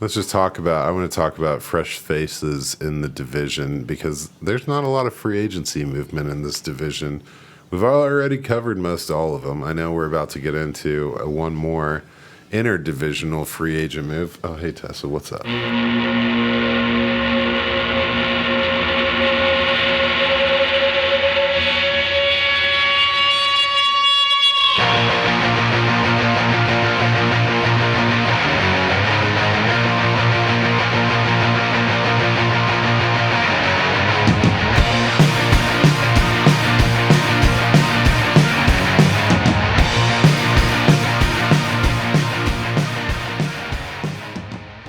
Let's just talk about. I want to talk about fresh faces in the division because there's not a lot of free agency movement in this division. We've already covered most all of them. I know we're about to get into one more interdivisional free agent move. Oh, hey Tessa, what's up?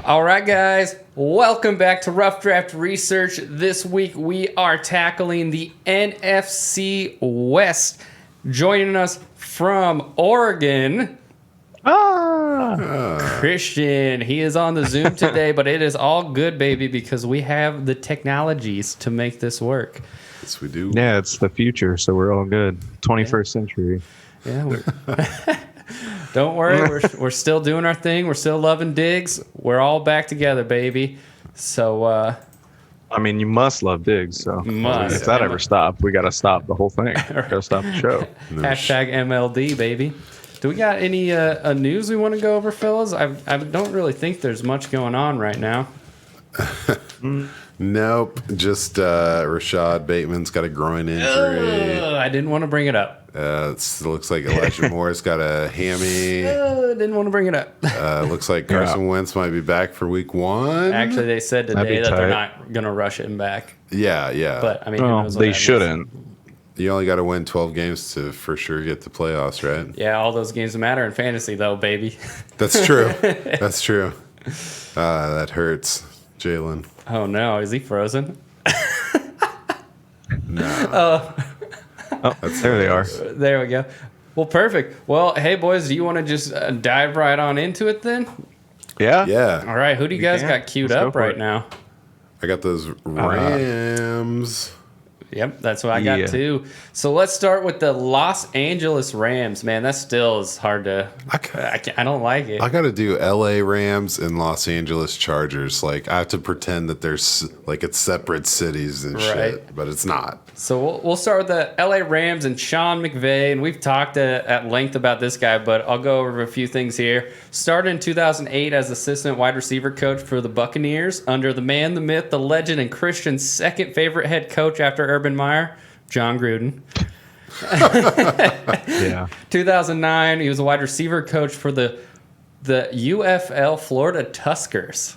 All right, guys, welcome back to Rough Draft Research. This week we are tackling the NFC West. Joining us from Oregon, Christian. He is on the Zoom today, but it is all good, baby, because we have the technologies to make this work. Yes, we do. Yeah, it's the future, so we're all good. 21st century. Yeah. Don't worry, we're still doing our thing. We're still loving Diggs. We're all back together, baby. So, I mean, you must love Diggs. So Must. if that ever stopped, we got to stop the whole thing. Got to stop the show. hashtag MLD, baby. Do we got any news we want to go over, fellas? I don't really think there's much going on right now. Nope. Just Rashad Bateman's got a groin injury. I didn't want to bring it up. It looks like Elijah Morris got a hammy. Didn't want to bring it up. Looks like Carson Wentz might be back for week 1. Actually, they said today that tight. they're not going to rush him back. Yeah. But, I mean, who Well, knows what they that shouldn't. means. You only got to win 12 games to for sure get the playoffs, right? Yeah, all those games matter in fantasy, though, baby. That's true. That's true. That hurts, Jalen. Oh, no. Is he frozen? No. Oh, there they are. There we go. Well, perfect. Well, hey, boys, do you want to just dive right on into it then? Yeah? Yeah. All right, who do you guys can. got queued Let's go up for right it. now? I got those Rams. Yep, that's what I got Yeah. too. So let's start with the Los Angeles Rams. Man, that still is hard to. I don't like it. I got to do LA Rams and Los Angeles Chargers. Like, I have to pretend that there's like it's separate cities and Right. shit, but it's not. So we'll start with the LA Rams and Sean McVay, and we've talked at length about this guy, but I'll go over a few things here. Started in 2008 as assistant wide receiver coach for the Buccaneers under the man, the myth, the legend, and Christian's second favorite head coach after Urban Meyer, John Gruden. Yeah. 2009, he was a wide receiver coach for the UFL Florida Tuskers.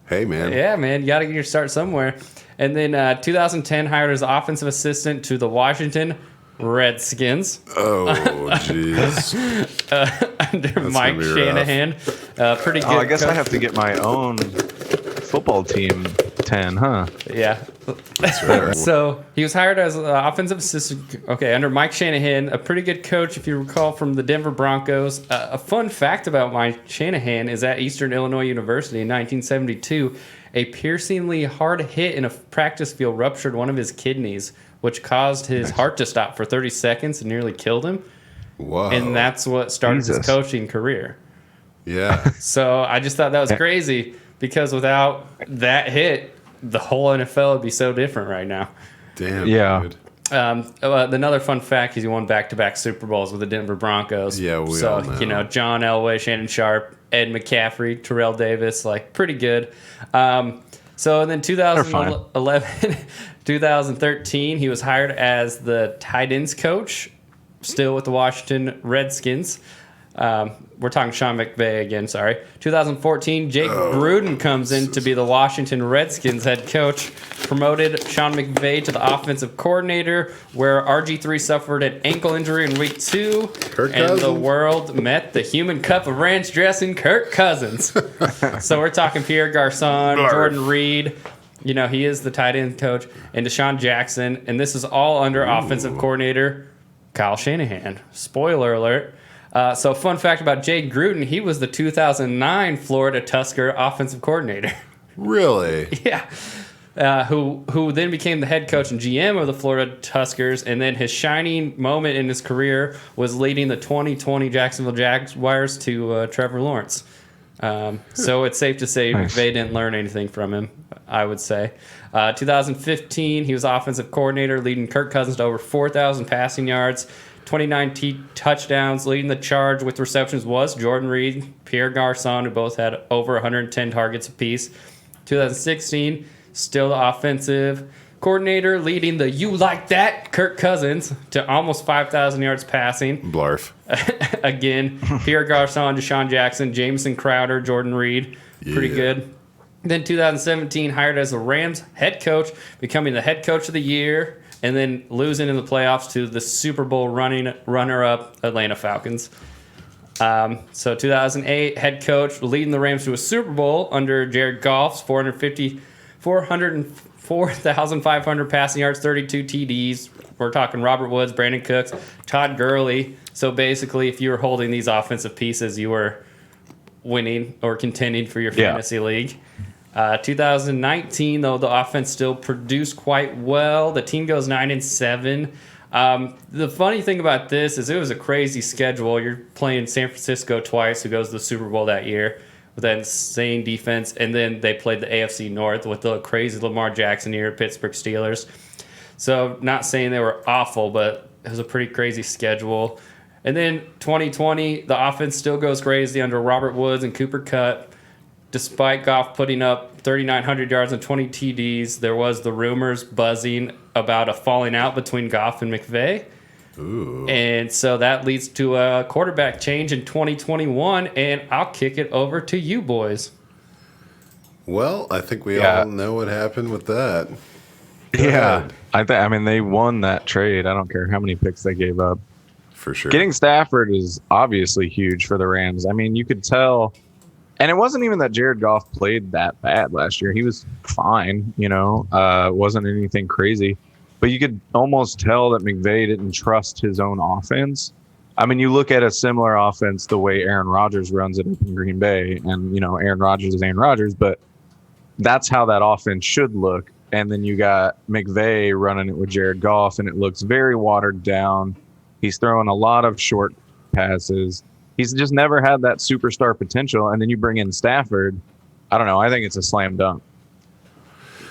Hey, man. Yeah, man, you got to get your start somewhere. And then 2010, hired as offensive assistant to the Washington Redskins Oh, jeez. under Mike gonna be rough. Shanahan. Pretty good. Oh, I guess I coach. have to get my own football team 10, huh? Yeah. That's right. So he was hired as an offensive assistant. Okay, under Mike Shanahan, a pretty good coach, if you recall, from the Denver Broncos. A fun fact about Mike Shanahan is at Eastern Illinois University in 1972, a piercingly hard hit in a practice field ruptured one of his kidneys, which caused his heart to stop for 30 seconds and nearly killed him. Whoa. And that's what started his Jesus. coaching career. Yeah. So I just thought that was crazy because without that hit, the whole NFL would be so different right now. Damn. Yeah. Dude. Another fun fact is he won back-to-back Super Bowls with the Denver Broncos. Yeah, we so, all know. John Elway, Shannon Sharp, Ed McCaffrey, Terrell Davis, like pretty good. So then 2011, 2013, he was hired as the tight ends coach, still with the Washington Redskins. We're talking Sean McVay again, sorry. 2014, Jake Gruden comes in to be the Washington Redskins head coach. Promoted Sean McVay to the offensive coordinator, where RG3 suffered an ankle injury in week 2. Kirk and Cousins. the world met the human cup of ranch dressing, Kirk Cousins. So we're talking Pierre Garçon, Jordan Reed. You know, he is the tight end coach, and Deshaun Jackson. And this is all under offensive coordinator Kyle Shanahan. Spoiler alert. So fun fact about Jay Gruden, he was the 2009 Florida Tusker offensive coordinator. Really? Yeah. Who then became the head coach and GM of the Florida Tuskers, and then his shining moment in his career was leading the 2020 Jacksonville Jaguars to Trevor Lawrence. So it's safe to say Nice. McVay didn't learn anything from him, I would say. 2015, he was offensive coordinator, leading Kirk Cousins to over 4,000 passing yards, 29 touchdowns. Leading the charge with receptions was Jordan Reed, Pierre Garçon, who both had over 110 targets apiece. 2016, still the offensive coordinator, leading the "You Like That" Kirk Cousins to almost 5,000 yards passing. Blarf. Again, Pierre Garçon, Deshaun Jackson, Jameson Crowder, Jordan Reed. Pretty good. Then 2017, hired as the Rams head coach, becoming the head coach of the year, and then losing in the playoffs to the Super Bowl runner-up Atlanta Falcons. So 2008, head coach, leading the Rams to a Super Bowl under Jared Goff's 404,500 passing yards, 32 TDs. We're talking Robert Woods, Brandon Cooks, Todd Gurley. So basically, if you were holding these offensive pieces, you were winning or contending for your fantasy league. 2019, though, the offense still produced quite well. The team goes 9-7. The funny thing about this is it was a crazy schedule. You're playing San Francisco twice, who goes to the Super Bowl that year with that insane defense, and then they played the AFC North with the crazy Lamar Jackson year, Pittsburgh Steelers. So not saying they were awful, but it was a pretty crazy schedule. And then 2020, the offense still goes crazy under Robert Woods and Cooper Kupp. Despite Goff putting up 3,900 yards and 20 TDs, there was the rumors buzzing about a falling out between Goff and McVay. Ooh. And so that leads to a quarterback change in 2021, and I'll kick it over to you boys. Well, I think we all know what happened with that. Go Yeah. ahead. I mean, they won that trade. I don't care how many picks they gave up. For sure. Getting Stafford is obviously huge for the Rams. I mean, you could tell. And it wasn't even that Jared Goff played that bad last year. He was fine, wasn't anything crazy. But you could almost tell that McVay didn't trust his own offense. I mean, you look at a similar offense the way Aaron Rodgers runs it up in Green Bay. And, Aaron Rodgers is Aaron Rodgers, but that's how that offense should look. And then you got McVay running it with Jared Goff, and it looks very watered down. He's throwing a lot of short passes. He's just never had that superstar potential. And then you bring in Stafford. I don't know. I think it's a slam dunk.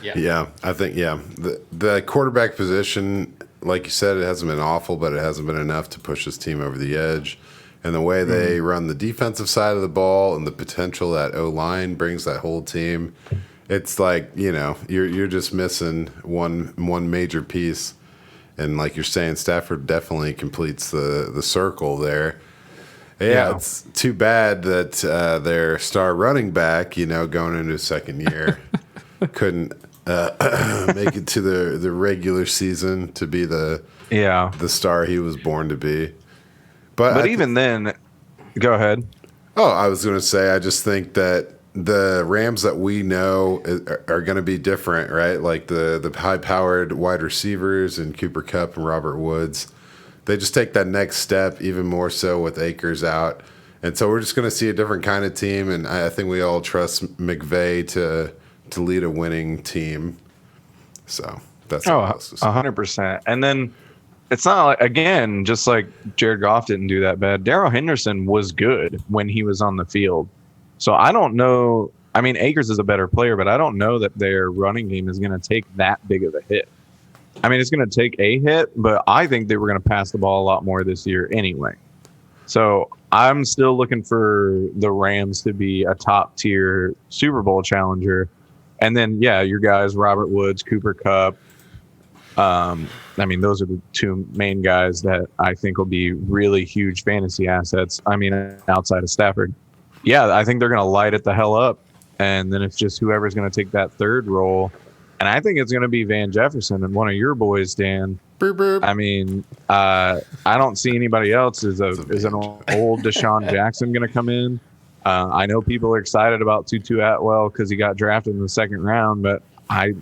Yeah, I think, The quarterback position, like you said, it hasn't been awful, but it hasn't been enough to push this team over the edge. And the way they run the defensive side of the ball and the potential that O-line brings that whole team, it's like, you're just missing one major piece. And like you're saying, Stafford definitely completes the circle there. Yeah, it's too bad that their star running back, going into his second year, couldn't make it to the regular season to be the star he was born to be. But even then, go ahead. Oh, I was going to say, I just think that the Rams that we know are going to be different, right? Like the high-powered wide receivers and Cooper Kupp and Robert Woods. They just take that next step even more so with Akers out. And so we're just going to see a different kind of team, and I think we all trust McVay to lead a winning team. So that's all I have to say. 100%. And then it's not like, again, just like Jared Goff didn't do that bad. Darrell Henderson was good when he was on the field. So I don't know. I mean, Akers is a better player, but I don't know that their running game is going to take that big of a hit. I mean, it's going to take a hit, but I think they were going to pass the ball a lot more this year anyway. So I'm still looking for the Rams to be a top-tier Super Bowl challenger. And then, your guys, Robert Woods, Cooper Kupp. I mean, those are the two main guys that I think will be really huge fantasy assets. I mean, outside of Stafford. Yeah, I think they're going to light it the hell up. And then it's just whoever's going to take that third role. And I think it's going to be Van Jefferson and one of your boys, Dan. Burp, burp. I mean, I don't see anybody else. Is an old Deshaun Jackson going to come in? I know people are excited about Tutu Atwell because he got drafted in the second round, but I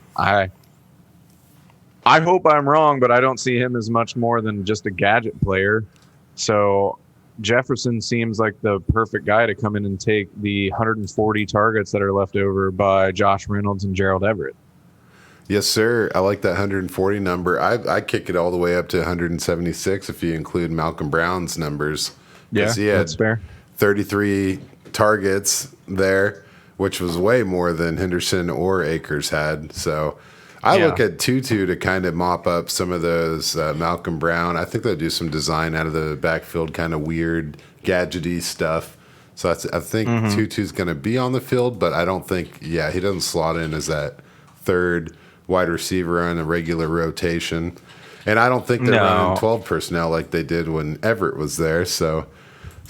hope I'm wrong, but I don't see him as much more than just a gadget player. So Jefferson seems like the perfect guy to come in and take the 140 targets that are left over by Josh Reynolds and Gerald Everett. Yes, sir. I like that 140 number. I kick it all the way up to 176 if you include Malcolm Brown's numbers. Yeah, He had that's fair. 33 targets there, which was way more than Henderson or Akers had. So I look at Tutu to kind of mop up some of those Malcolm Brown. I think they'll do some design out of the backfield, kind of weird, gadgety stuff. So I think Tutu's going to be on the field, but I don't think, he doesn't slot in as that third wide receiver on a regular rotation. And I don't think they're running 12 personnel like they did when Everett was there. So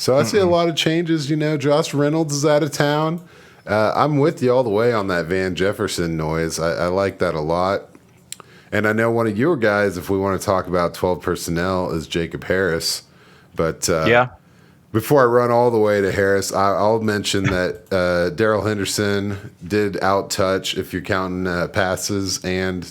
I see a lot of changes. Josh Reynolds is out of town. I'm with you all the way on that Van Jefferson noise. I like that a lot. And I know one of your guys, if we want to talk about 12 personnel, is Jacob Harris. But before I run all the way to Harris, I'll mention that Darrell Henderson did out-touch, if you're counting passes and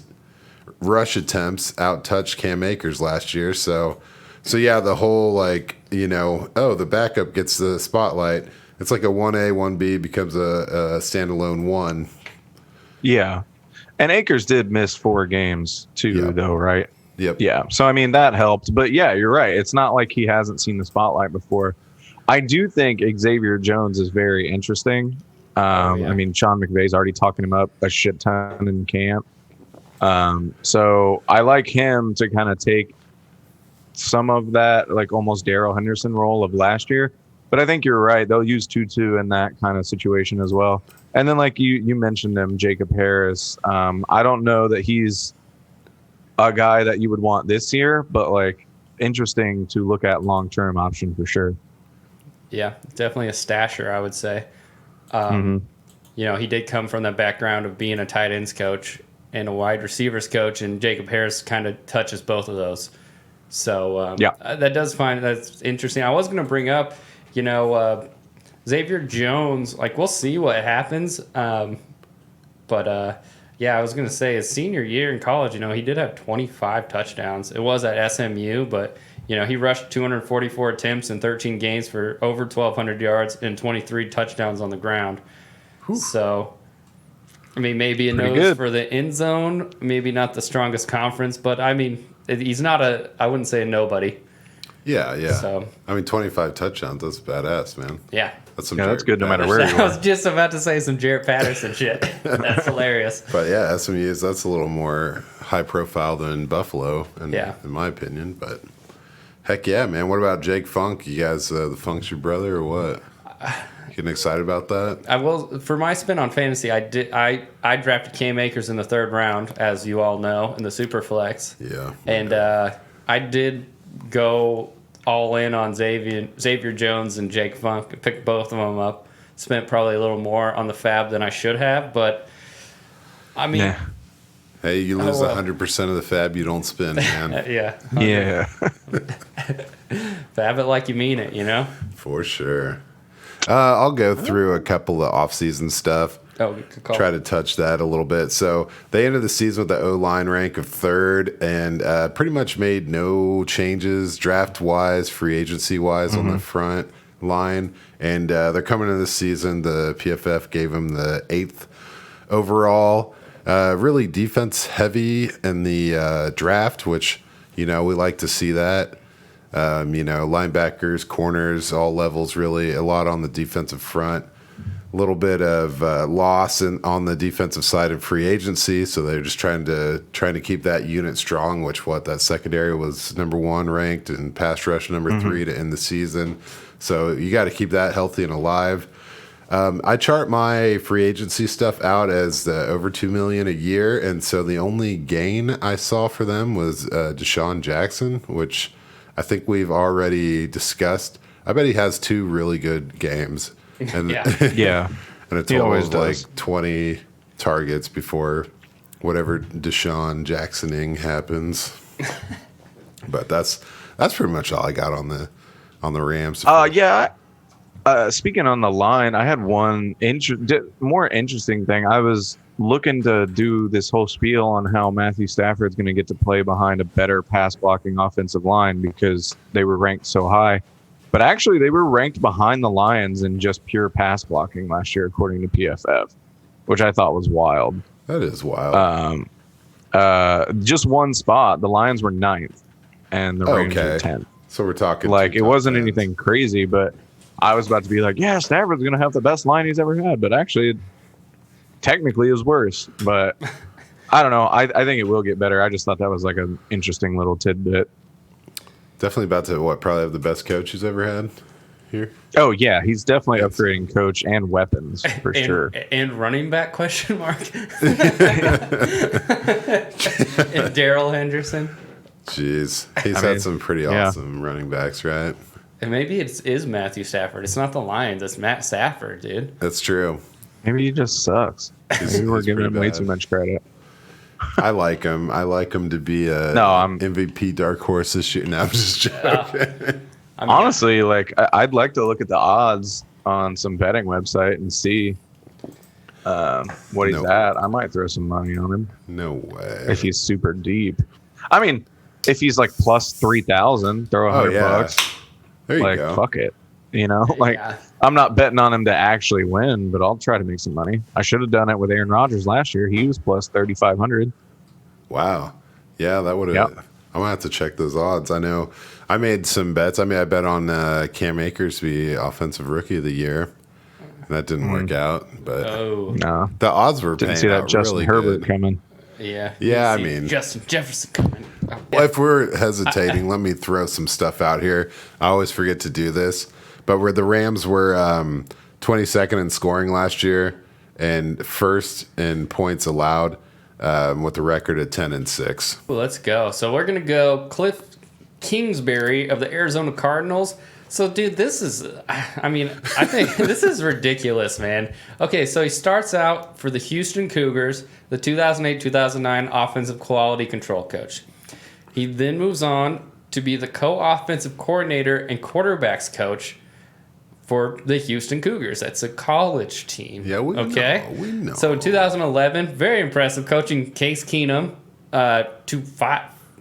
rush attempts, out-touch Cam Akers last year. So the whole the backup gets the spotlight. It's like a 1A, 1B becomes a standalone 1. Yeah. And Akers did miss 4 games too, though, right? Yep. Yeah. So, that helped. But, you're right. It's not like he hasn't seen the spotlight before. I do think Xavier Jones is very interesting. Sean McVay's already talking him up a shit ton in camp. So I like him to kind of take some of that, like almost Darrell Henderson role of last year. But I think you're right. They'll use Tutu in that kind of situation as well. And then, like you mentioned him, Jacob Harris. I don't know that he's a guy that you would want this year, but interesting to look at long-term option for sure. Yeah, definitely a stasher, I would say. He did come from the background of being a tight ends coach and a wide receivers coach, and Jacob Harris kind of touches both of those. So that's interesting. I was going to bring up, Xavier Jones. We'll see what happens. I was going to say his senior year in college, he did have 25 touchdowns. It was at SMU, but he rushed 244 attempts in 13 games for over 1,200 yards and 23 touchdowns on the ground. Whew. So, maybe a Pretty nose good for the end zone. Maybe not the strongest conference, but he's not I wouldn't say a nobody. Yeah. So 25 touchdowns. That's badass, man. Yeah. That's some. That's good no matter where you are. I was just about to say some Jarrett Patterson shit. That's hilarious. But SMU's that's a little more high profile than Buffalo, in my opinion. But heck yeah, man. What about Jake Funk? You guys, the Funk's your brother or what? Getting excited about that? I will. For my spin on fantasy, I drafted Cam Akers in the 3rd round, as you all know, in the Superflex. Yeah. And I did go all in on Xavier Jones and Jake Funk. Picked both of them up. Spent probably a little more on the fab than I should have, but hey, you lose 100% of the fab you don't spend, man. Yeah. Fab it like you mean it, For sure. I'll go through a couple of off-season stuff. Oh, good call. Try to touch that a little bit. So they ended the season with the O-line rank of 3rd and pretty much made no changes draft-wise, free agency-wise on the front line. And they're coming into this season. The PFF gave them the 8th overall. Really defense-heavy in the draft, which, we like to see that. Linebackers, corners, all levels, really a lot on the defensive front. A little bit of loss on the defensive side of free agency, so they're just trying to keep that unit strong. That secondary was number 1 ranked and pass rush number 3 to end the season. So you got to keep that healthy and alive. I chart my free agency stuff out as over $2 million a year, and so the only gain I saw for them was Deshaun Jackson, which I think we've already discussed. I bet he has 2 really good games. And Yeah. And it's always like 20 targets before whatever Deshaun Jacksoning happens. But that's pretty much all I got on the Rams. Speaking on the line, I had one more interesting thing. I was looking to do this whole spiel on how Matthew Stafford's going to get to play behind a better pass blocking offensive line because they were ranked so high. But actually, they were ranked behind the Lions in just pure pass blocking last year, according to PFF, which I thought was wild. That is wild. Just one spot. The Lions were 9th, and the Rams were 10th. So we're talking it wasn't anything crazy, but I was about to be like, yeah, Stafford's going to have the best line he's ever had, but actually, technically is worse. But I don't know. I think it will get better. I just thought that was like an interesting little tidbit. Definitely about to probably have the best coach he's ever had here. Oh yeah, he's definitely upgrading coach and weapons for sure. And running back question mark. And Daryl Henderson. Jeez, he's had some pretty awesome running backs, right? And maybe it is Matthew Stafford. It's not the Lions. It's Matt Stafford, dude. That's true. Maybe he just sucks. Maybe we're giving him way too much credit. I like him. I like him to be a MVP dark horse this year. No, I'm just joking. Honestly, like I'd like to look at the odds on some betting website and see what he's at. I might throw some money on him. No way. If he's super deep. I mean, if he's like plus 3,000, throw $100. There you like, go. Fuck it. You know, like I'm not betting on him to actually win, but I'll try to make some money. I should have done it with Aaron Rodgers last year. He was plus 3,500. Wow. Yeah, that would have. Yep. I'm gonna have to check those odds. I know I made some bets. I mean, I bet on Cam Akers to be Offensive Rookie of the Year. That didn't work out, but no, the odds were didn't see that Justin really Herbert good. coming. Yeah. I mean, Justin Jefferson coming. Well, if we're hesitating, let me throw some stuff out here. I always forget to do this, but where the Rams were 22nd in scoring last year and first in points allowed, with a record of 10-6. Well, let's go. So we're gonna go Cliff Kingsbury of the Arizona Cardinals. So, dude, this is, I mean, I think this is ridiculous, man. Okay, so he starts out for the Houston Cougars, the 2008-2009 offensive quality control coach. He then moves on to be the co-offensive coordinator and quarterbacks coach for the Houston Cougars. That's a college team. Yeah, we know. So, in 2011, very impressive, coaching Case Keenum to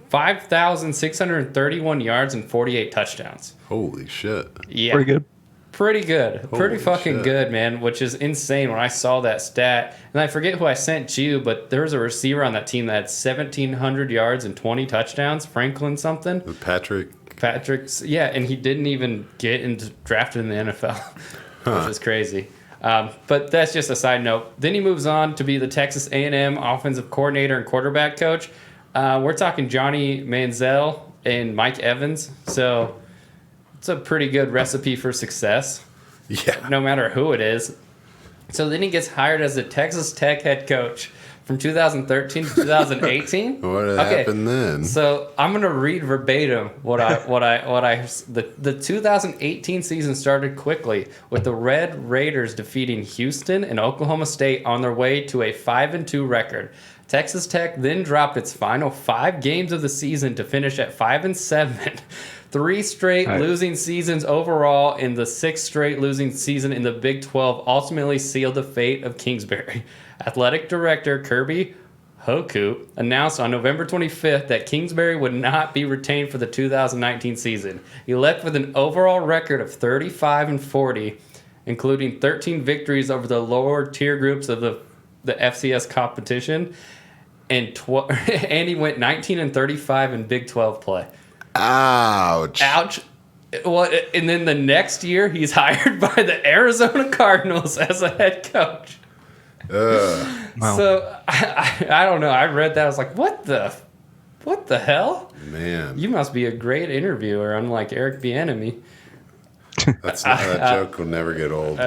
5,631 yards and 48 touchdowns. Holy shit. Yeah. Pretty good. Pretty good. Holy Pretty fucking shit. good, man, which is insane when I saw that stat. And I forget who I sent you, but there was a receiver on that team that had 1,700 yards and 20 touchdowns, Franklin something. Patrick's, yeah, and he didn't even get drafted in the NFL, which is crazy. But that's just a side note. Then he moves on to be the Texas A&M offensive coordinator and quarterback coach. We're talking Johnny Manziel and Mike Evans. So it's a pretty good recipe for success. Yeah. No matter who it is. So then he gets hired as the Texas Tech head coach from 2013 to 2018. What happened then? So I'm gonna read verbatim the 2018 season started quickly with the Red Raiders defeating Houston and Oklahoma State on their way to a 5-2 record. Texas Tech then dropped its final 5 games of the season to finish at 5-7. 3 straight losing seasons overall, and the 6th straight losing season in the Big 12 ultimately sealed the fate of Kingsbury. Athletic director Kirby Hoku announced on November 25th that Kingsbury would not be retained for the 2019 season. He left with an overall record of 35-40, including 13 victories over the lower tier groups of the FCS competition, and he went 19-35 in Big 12 play. Ouch. Well, and then the next year, he's hired by the Arizona Cardinals as a head coach. Wow. So I don't know. I read that. I was like, what the hell? Man. You must be a great interviewer, unlike Eric Bieniemy. That joke will never get old.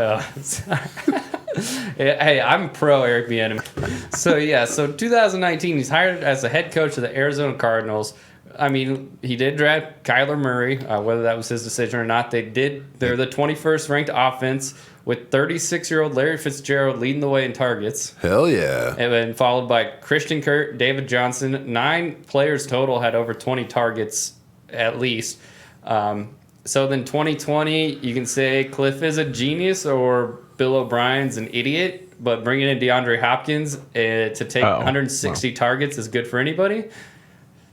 Hey, I'm pro Eric Bieniemy. So 2019, he's hired as the head coach of the Arizona Cardinals. I mean, he did draft Kyler Murray, whether that was his decision or not. They're the 21st ranked offense with 36-year-old Larry Fitzgerald leading the way in targets. Hell yeah. And then followed by Christian Kirk, David Johnson. 9 players total had over 20 targets at least. So then 2020, you can say Cliff is a genius or Bill O'Brien's an idiot, but bringing in DeAndre Hopkins to take 160 targets is good for anybody.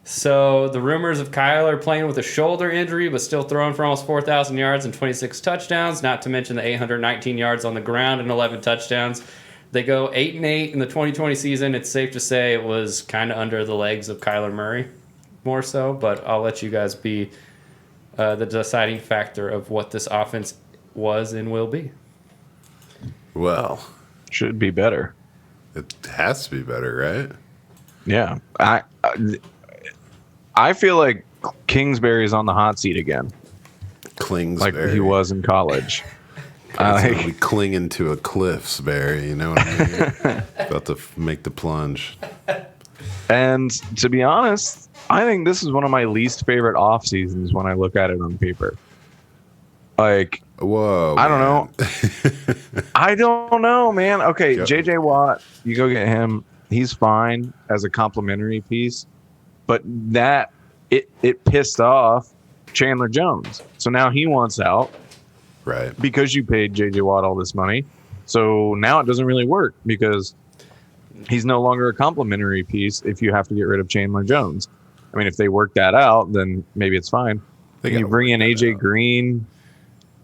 So the rumors of Kyler playing with a shoulder injury but still throwing for almost 4,000 yards and 26 touchdowns, not to mention the 819 yards on the ground and 11 touchdowns. They go 8-8 in the 2020 season. It's safe to say it was kind of under the legs of Kyler Murray more so, but I'll let you guys be the deciding factor of what this offense was and will be. Well, Should be better. it has to be better, right? Yeah. I feel like Kingsbury's on the hot seat again, like Kingsbury. he was in college. He's gonna be clinging to a cliffsbury, you know what I mean? About to make the plunge. And to be honest, I think this is one of my least favorite off seasons when I look at it on paper. Like, whoa, I don't man. know. I don't know, man. Okay, Yep. JJ Watt, you go get him. He's fine as a complimentary piece, but that it pissed off Chandler Jones. So now he wants out Right. because you paid JJ Watt all this money. So now it doesn't really work because he's no longer a complimentary piece if you have to get rid of Chandler Jones. I mean, if they work that out, then maybe it's fine. They You gotta bring in work that AJ out. Green.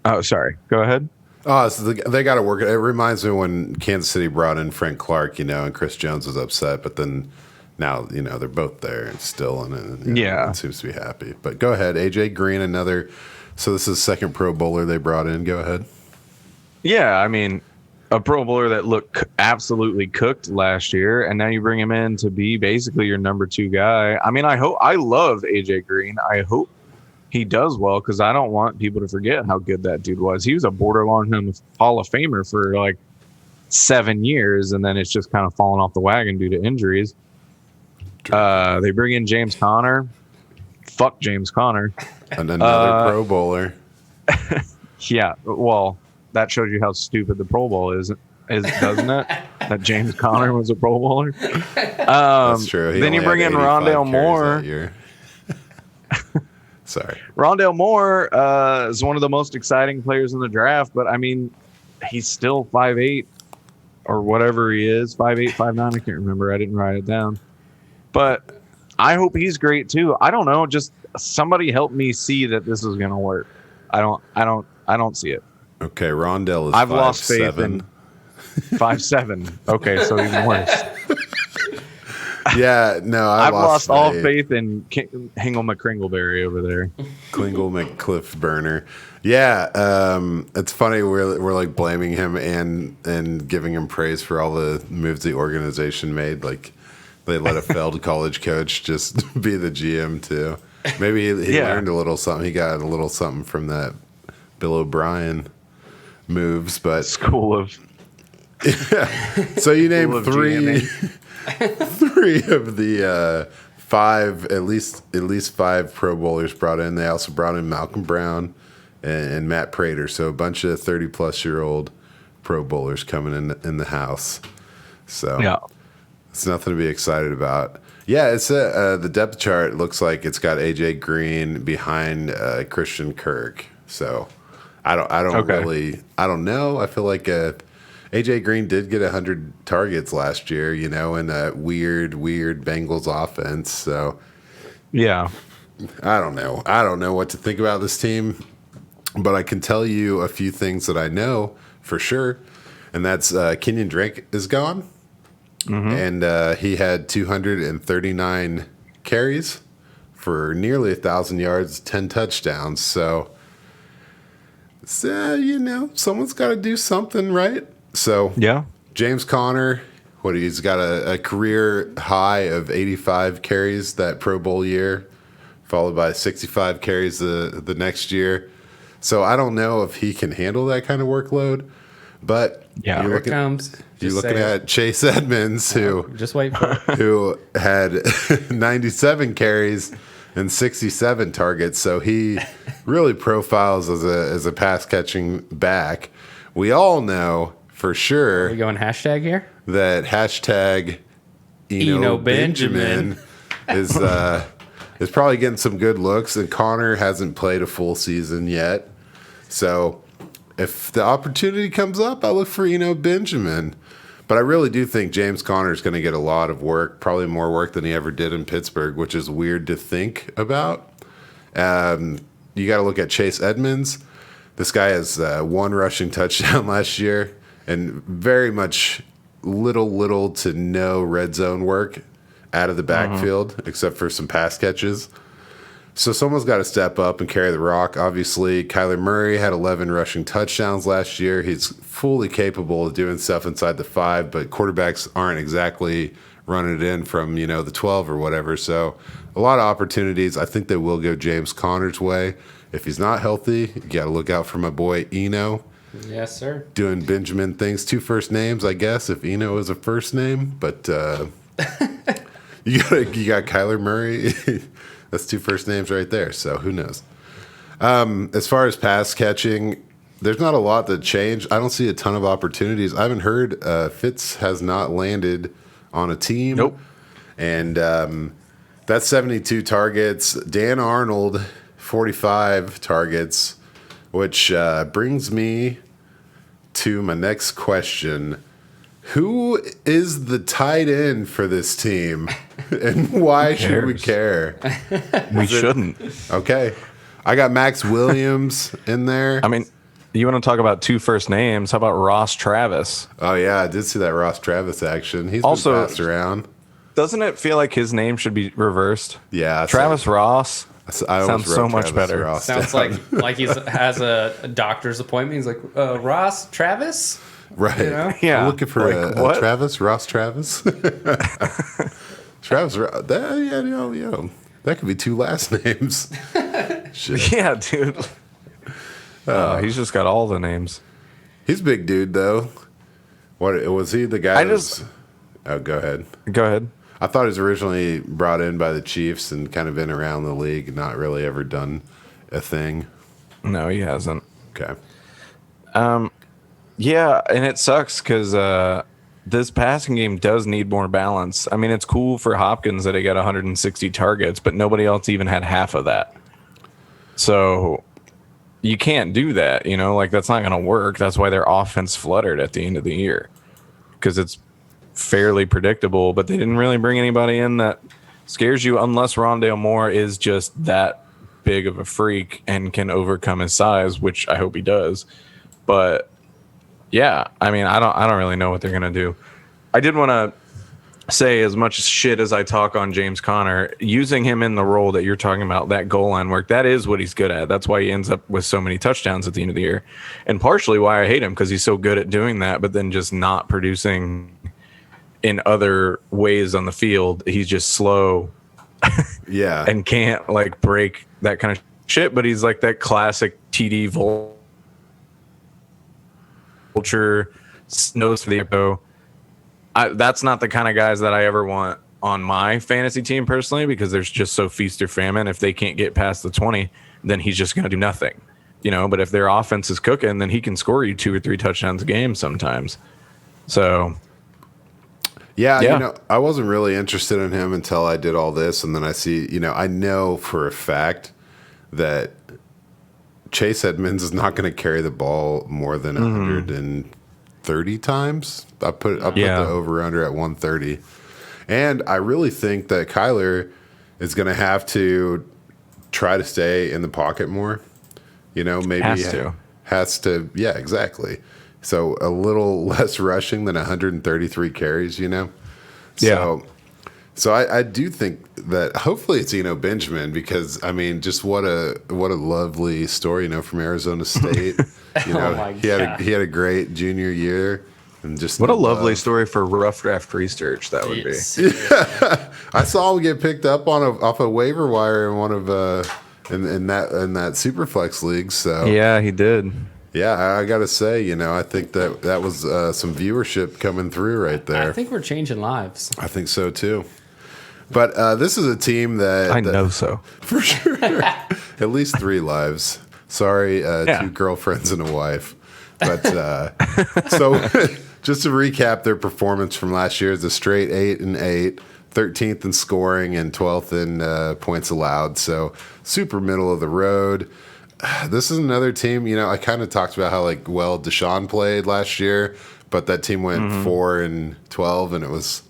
Oh, sorry. Go ahead. Oh, so they got to work it. It reminds me when Kansas City brought in Frank Clark, and Chris Jones was upset, but then now, they're both there and still, and Yeah. it seems to be happy. But go ahead, AJ Green, another. So this is second Pro Bowler they brought in. Go ahead. Yeah, I mean, a Pro Bowler that looked absolutely cooked last year, and now you bring him in to be basically your number 2 guy. I mean, I love AJ Green. I hope he does well because I don't want people to forget how good that dude was. He was a borderline Hall of Famer for like 7 years, and then it's just kind of fallen off the wagon due to injuries. They bring in James Conner. Fuck James Conner. And another Pro Bowler. Yeah, well, that shows you how stupid the Pro Bowl is doesn't it? That James Conner was a Pro Bowler. That's true. He Then you only bring had in 85 Rondale carries Moore. that year. Sorry. Rondale Moore is one of the most exciting players in the draft, but I mean, he's still 5'8" or whatever he is, 5'8", 5'9". I can't remember. I didn't write it down. But I hope he's great too. I don't know. Just somebody help me see that this is going to work. I don't see it. Okay, Rondell is I've lost faith 5'7". in 5'7". Okay, so even worse. Yeah, no, I've lost all faith in Hingle McCringleberry over there. Klingle McCliff Burner. Yeah, it's funny. We're like blaming him and giving him praise for all the moves the organization made. Like they let a failed college coach just be the GM too. Maybe he learned a little something. He got a little something from that Bill O'Brien moves. But School of so you name of three of the five, at least 5 Pro Bowlers brought in. They also brought in Malcolm Brown and Matt Prater. So a bunch of 30-plus-year-old Pro Bowlers coming in the house. So yeah. it's nothing to be excited about. Yeah, it's the depth chart looks like it's got AJ Green behind Christian Kirk. So I don't know. I feel like AJ Green did get 100 targets last year, in a weird Bengals offense. So Yeah. I don't know. I don't know what to think about this team, but I can tell you a few things that I know for sure, and that's Kenyon Drake is gone, and he had 239 carries for nearly 1,000 yards, 10 touchdowns. So someone's got to do something, right? So Yeah. James Conner, he's got a career high of 85 carries that Pro Bowl year, followed by 65 carries the next year. So I don't know if he can handle that kind of workload, but Yeah. Here it comes. you're Just looking say at Chase Edmonds, just wait for it. who had 97 carries and 67 targets. So he really profiles as a pass catching back. We all know for sure Are we going hashtag here? that hashtag Eno Benjamin is probably getting some good looks, and Connor hasn't played a full season yet. So if the opportunity comes up, I look for Eno Benjamin. But I really do think James Conner is going to get a lot of work, probably more work than he ever did in Pittsburgh, which is weird to think about. You got to look at Chase Edmonds. This guy has 1 rushing touchdown last year and very much little to no red zone work out of the backfield, except for some pass catches. So someone's got to step up and carry the rock. Obviously, Kyler Murray had 11 rushing touchdowns last year. He's fully capable of doing stuff inside the 5, but quarterbacks aren't exactly running it in from, the 12 or whatever. So a lot of opportunities. I think they will go James Conner's way. If he's not healthy, you got to look out for my boy Eno. Yes, sir. Doing Benjamin things. 2 first names, I guess, if Eno is a first name. But you got Kyler Murray. That's 2 first names right there, so who knows? As far as pass catching, there's not a lot that changed. I don't see a ton of opportunities. I haven't heard Fitz has not landed on a team. Nope. And that's 72 targets. Dan Arnold, 45 targets, which brings me to my next question. Who is the tight end for this team, and why should we care? We shouldn't. Okay. I got Max Williams in there. I mean, you want to talk about 2 first names? How about Ross Travis? Oh, yeah, I did see that Ross Travis action. He's Also been passed around. Doesn't it feel like his name should be reversed? Yeah. Travis Ross I sounds so much better. Ross Sounds down. like he has a doctor's appointment. He's like, Ross Travis? Right. You know? Yeah. I'm looking for Like, a what? Travis, Ross Travis. Travis, that could be 2 last names. Shit. Yeah, dude. He's just got all the names. He's a big dude, though. What was he? The guy? Oh, go ahead. Go ahead. I thought he was originally brought in by the Chiefs and kind of been around the league, not really ever done a thing. No, he hasn't. Okay. Yeah, and it sucks because this passing game does need more balance. I mean, it's cool for Hopkins that he got 160 targets, but nobody else even had half of that. So you can't do that, that's not going to work. That's why their offense fluttered at the end of the year, because it's fairly predictable, but they didn't really bring anybody in that scares you unless Rondale Moore is just that big of a freak and can overcome his size, which I hope he does. But yeah, I mean, I don't really know what they're gonna do. I did want to say, as much shit as I talk on James Conner, using him in the role that you're talking about, that goal line work, that is what he's good at. That's why he ends up with so many touchdowns at the end of the year, and partially why I hate him, because he's so good at doing that, but then just not producing in other ways on the field. He's just slow. Yeah. And can't break that kind of shit, but he's like that classic TD vulture, nose for the echo. That's not the kind of guys that I ever want on my fantasy team personally, because there's just so feast or famine. If they can't get past the 20, then he's just going to do nothing, but if their offense is cooking, then he can score you 2 or 3 touchdowns a game sometimes. So yeah. I wasn't really interested in him until I did all this, and then I see, I know for a fact that Chase Edmonds is not going to carry the ball more than 130 times. I put the over-under at 130. And I really think that Kyler is going to have to try to stay in the pocket more. Maybe has to. Yeah, exactly. So a little less rushing than 133 carries, Yeah. So I do think that hopefully it's Benjamin, because I mean, just what a lovely story, from Arizona State. He had a great junior year, and just What a lovely story for rough draft research that would be. I saw him get picked up off a waiver wire in one of in that Superflex league. So Yeah, he did. yeah, I gotta say, I think that was some viewership coming through right there. I think we're changing lives. I think so too. But this is a team that I know so. for sure. At least 3 lives. Sorry, 2 girlfriends and a wife. But so just to recap their performance from last year, is a straight 8-8, 13th in scoring and 12th in points allowed. So super middle of the road. This is another team, I kind of talked about how well Deshaun played last year, but that team went 4-12, and it was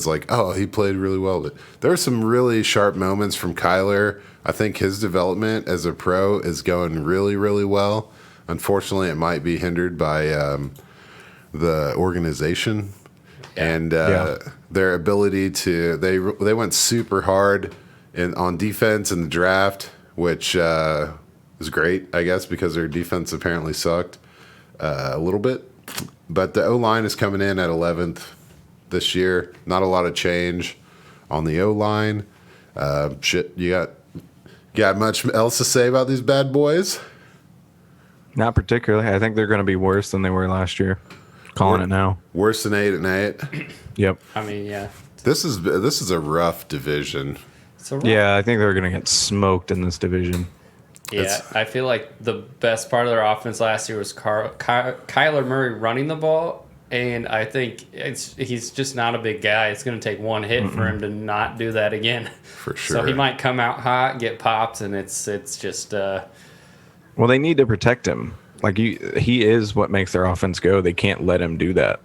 like, oh, he played really well. But there were some really sharp moments from Kyler. I think his development as a pro is going really, really well. Unfortunately, it might be hindered by the organization and their ability to. They went super hard on defense in the draft, which is great, I guess, because their defense apparently sucked a little bit. But the O-line is coming in at 11th this year. Not a lot of change on the O-line. You got much else to say about these bad boys? Not particularly. I think they're going to be worse than they were last year. Calling it now. Worse than 8-8. Yep. I mean, yeah. This is a rough division. Yeah, I think they're going to get smoked in this division. Yeah, I feel like the best part of their offense last year was Kyler Murray running the ball, and I think he's just not a big guy. It's going to take one hit for him to not do that again. For sure. So he might come out hot, get popped, and it's just. Well, they need to protect him. Like he is what makes their offense go. They can't let him do that.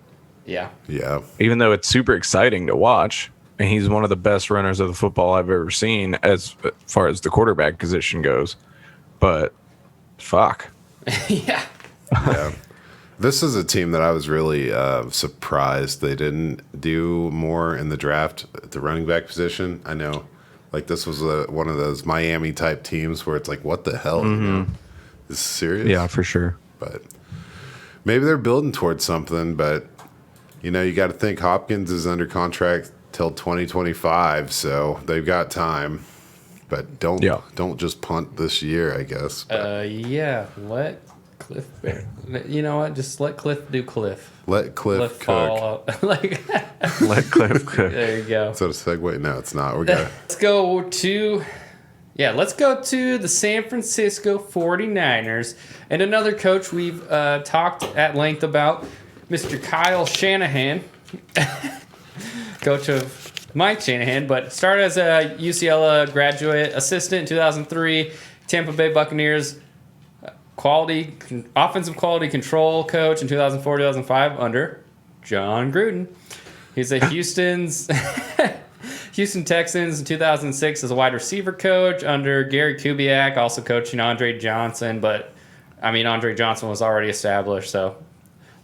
Yeah. Yeah. Even though it's super exciting to watch, and he's one of the best runners of the football I've ever seen as far as the quarterback position goes. But fuck. Yeah. Yeah. This is a team that I was really surprised they didn't do more in the draft at the running back position. I know, like, this was one of those Miami type teams where it's like, what the hell? You know? Is this serious? Yeah, for sure. But maybe they're building towards something. But you got to think Hopkins is under contract till 2025, so they've got time. But don't just punt this year, I guess. Yeah. Let Cliff. You know what? Just let Cliff do Cliff. Let Cliff cook. Fall out. Like. Let Cliff cook. There you go. Is that a segue? No, it's not. We're gonna. Let's go to the San Francisco 49ers and another coach we've talked at length about, Mr. Kyle Shanahan, coach of Mike Shanahan, but started as a UCLA graduate assistant in 2003, Tampa Bay Buccaneers offensive quality control coach in 2004-2005 under John Gruden. He's a Houston Texans in 2006 as a wide receiver coach under Gary Kubiak, also coaching Andre Johnson, but I mean Andre Johnson was already established, so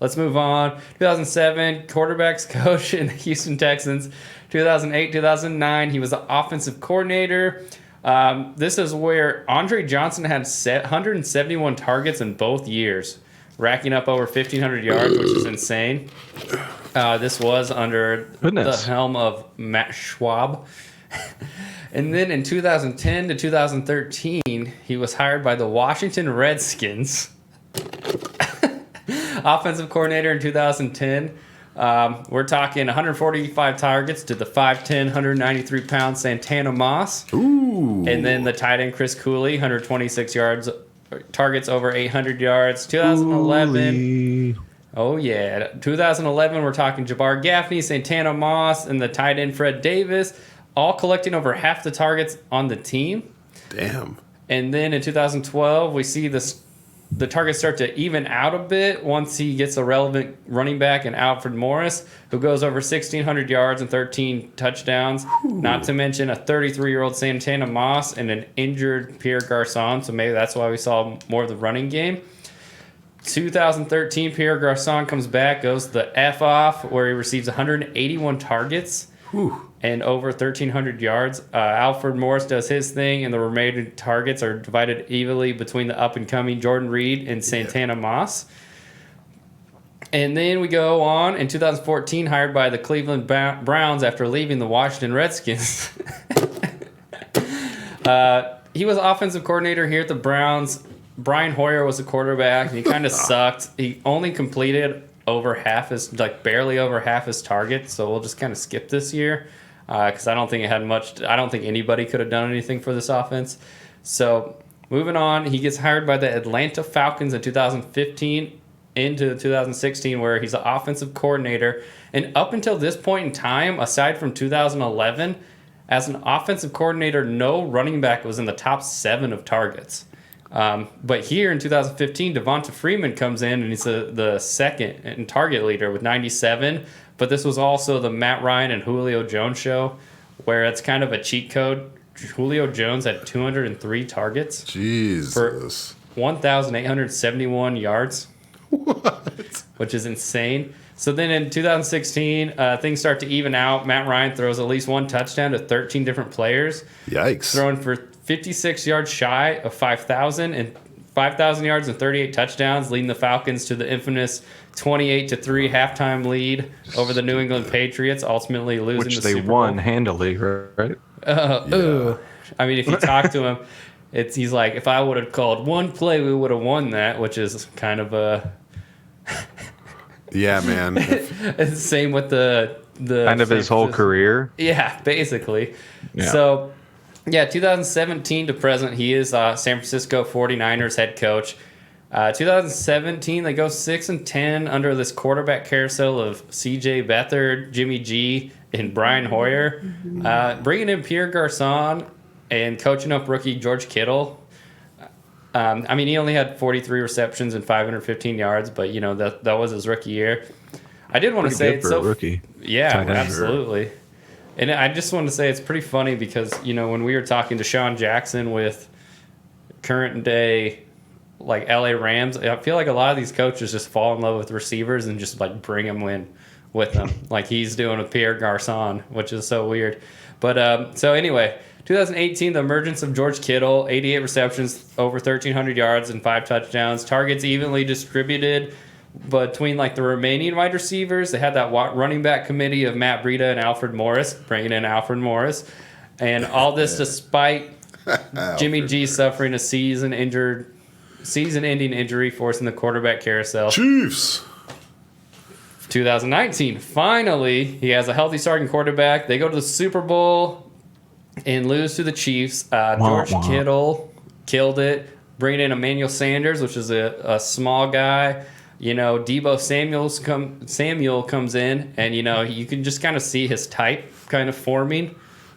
let's move on. 2007 quarterbacks coach in the Houston Texans. 2008-2009 he was the offensive coordinator. This is where Andre Johnson had 171 targets in both years, racking up over 1,500 yards, which is insane. This was under the helm of Matt Schwab. And then in 2010 to 2013, he was hired by the Washington Redskins. Offensive coordinator in 2010. We're talking 145 targets to the 5'10", 193-pound Santana Moss. Ooh. And then the tight end Chris Cooley, 126 targets over 800 yards. 2011. Cooley. Oh, yeah. 2011, we're talking Jabbar Gaffney, Santana Moss, and the tight end Fred Davis, all collecting over half the targets on the team. Damn. And then in 2012, we see the targets start to even out a bit once he gets a relevant running back in Alfred Morris, who goes over 1,600 yards and 13 touchdowns. Ooh. Not to mention a 33-year-old Santana Moss and an injured Pierre Garçon, so maybe that's why we saw more of the running game. 2013, Pierre Garçon comes back, goes the F off, where he receives 181 targets. Whew. And over 1,300 yards. Alfred Morris does his thing, and the remaining targets are divided evenly between the up-and-coming Jordan Reed and Santana Moss. And then we go on in 2014, hired by the Cleveland Browns after leaving the Washington Redskins. He was offensive coordinator here at the Browns. Brian Hoyer was the quarterback, and he kind of sucked. He only completed barely over half his targets, so we'll just kind of skip this year. Because I don't think it had much. I don't think anybody could have done anything for this offense. So moving on, he gets hired by the Atlanta Falcons in 2015 into 2016, where he's the offensive coordinator. And up until this point in time, aside from 2011, as an offensive coordinator, no running back was in the top 7 of targets. But here in 2015, Devonta Freeman comes in, and he's the second in target leader with 97. But this was also the Matt Ryan and Julio Jones show, where it's kind of a cheat code. Julio Jones had 203 targets. Jesus. For 1,871 yards. What? Which is insane. So then in 2016, things start to even out. Matt Ryan throws at least one touchdown to 13 different players. Yikes. Throwing for 56 yards shy of 5,000 and 5,000 yards and 38 touchdowns, leading the Falcons to the infamous 28-3 halftime lead over the New England Patriots, ultimately losing Which the they Super Bowl. won handily, right? Ooh. I mean, if you talk to him, he's like, if I would have called one play, we would have won that, which is kind of a... Yeah, man. Same with the kind of his whole career. Yeah, basically. Yeah. So, yeah, 2017 to present, he is San Francisco 49ers head coach. 2017, they go 6-10 under this quarterback carousel of C.J. Beathard, Jimmy G, and Brian Hoyer. Bringing in Pierre Garçon and coaching up rookie George Kittle. I mean, he only had 43 receptions and 515 yards, but, you know, that was his rookie year. I did want to say it's so... rookie. Yeah, absolutely. And I just want to say it's pretty funny because, you know, when we were talking to Sean Jackson with current day, like, LA Rams, I feel like a lot of these coaches just fall in love with receivers and just, like, bring them in with them. Like he's doing with Pierre Garçon, which is so weird. But, so anyway... 2018, the emergence of George Kittle, 88 receptions, over 1,300 yards, and 5 touchdowns. Targets evenly distributed between like the remaining wide receivers. They had that running back committee of Matt Breida and Alfred Morris, bringing in Alfred Morris. And all this despite Jimmy G suffering a season-ending injury, forcing the quarterback carousel. Chiefs. 2019, finally, he has a healthy starting quarterback. They go to the Super Bowl and lose to the Chiefs. George Kittle killed it, bringing in Emmanuel Sanders, which is a small guy. You know, Deebo Samuel comes in, and, you know, you can just kind of see his type kind of forming